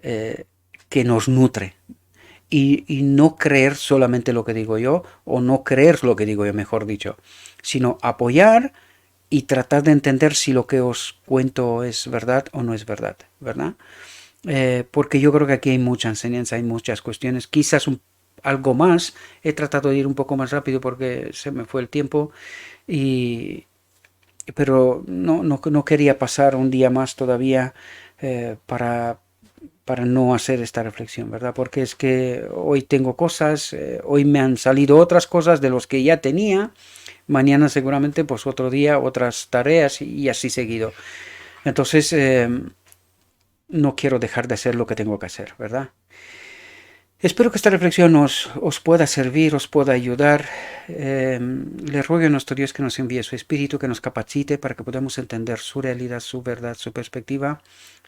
Que nos nutre. Y no creer solamente lo que digo yo, o no creer lo que digo yo, mejor dicho, sino apoyar y tratar de entender si lo que os cuento es verdad o no es verdad, ¿verdad? Porque yo creo que aquí hay mucha enseñanza, hay muchas cuestiones, quizás algo más, he tratado de ir un poco más rápido porque se me fue el tiempo, pero no quería pasar un día más todavía para no hacer esta reflexión, ¿verdad? Porque es que hoy tengo cosas, hoy me han salido otras cosas de los que ya tenía, mañana seguramente pues otro día, otras tareas y así seguido. Entonces no quiero dejar de hacer lo que tengo que hacer, ¿verdad? Espero que esta reflexión os pueda servir, os pueda ayudar. Le ruego a nuestro Dios que nos envíe su Espíritu, que nos capacite para que podamos entender su realidad, su verdad, su perspectiva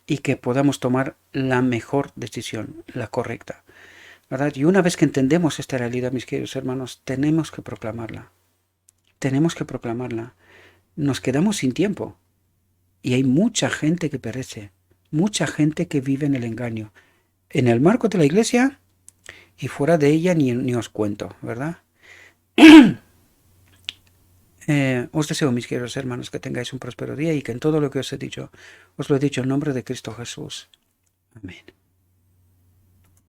y que podamos tomar la mejor decisión, la correcta, ¿verdad? Y una vez que entendemos esta realidad, mis queridos hermanos, tenemos que proclamarla. Tenemos que proclamarla. Nos quedamos sin tiempo y hay mucha gente que perece, mucha gente que vive en el engaño. En el marco de la iglesia y fuera de ella ni os cuento, ¿verdad? Os deseo, mis queridos hermanos, que tengáis un próspero día y que en todo lo que os he dicho, os lo he dicho en nombre de Cristo Jesús. Amén.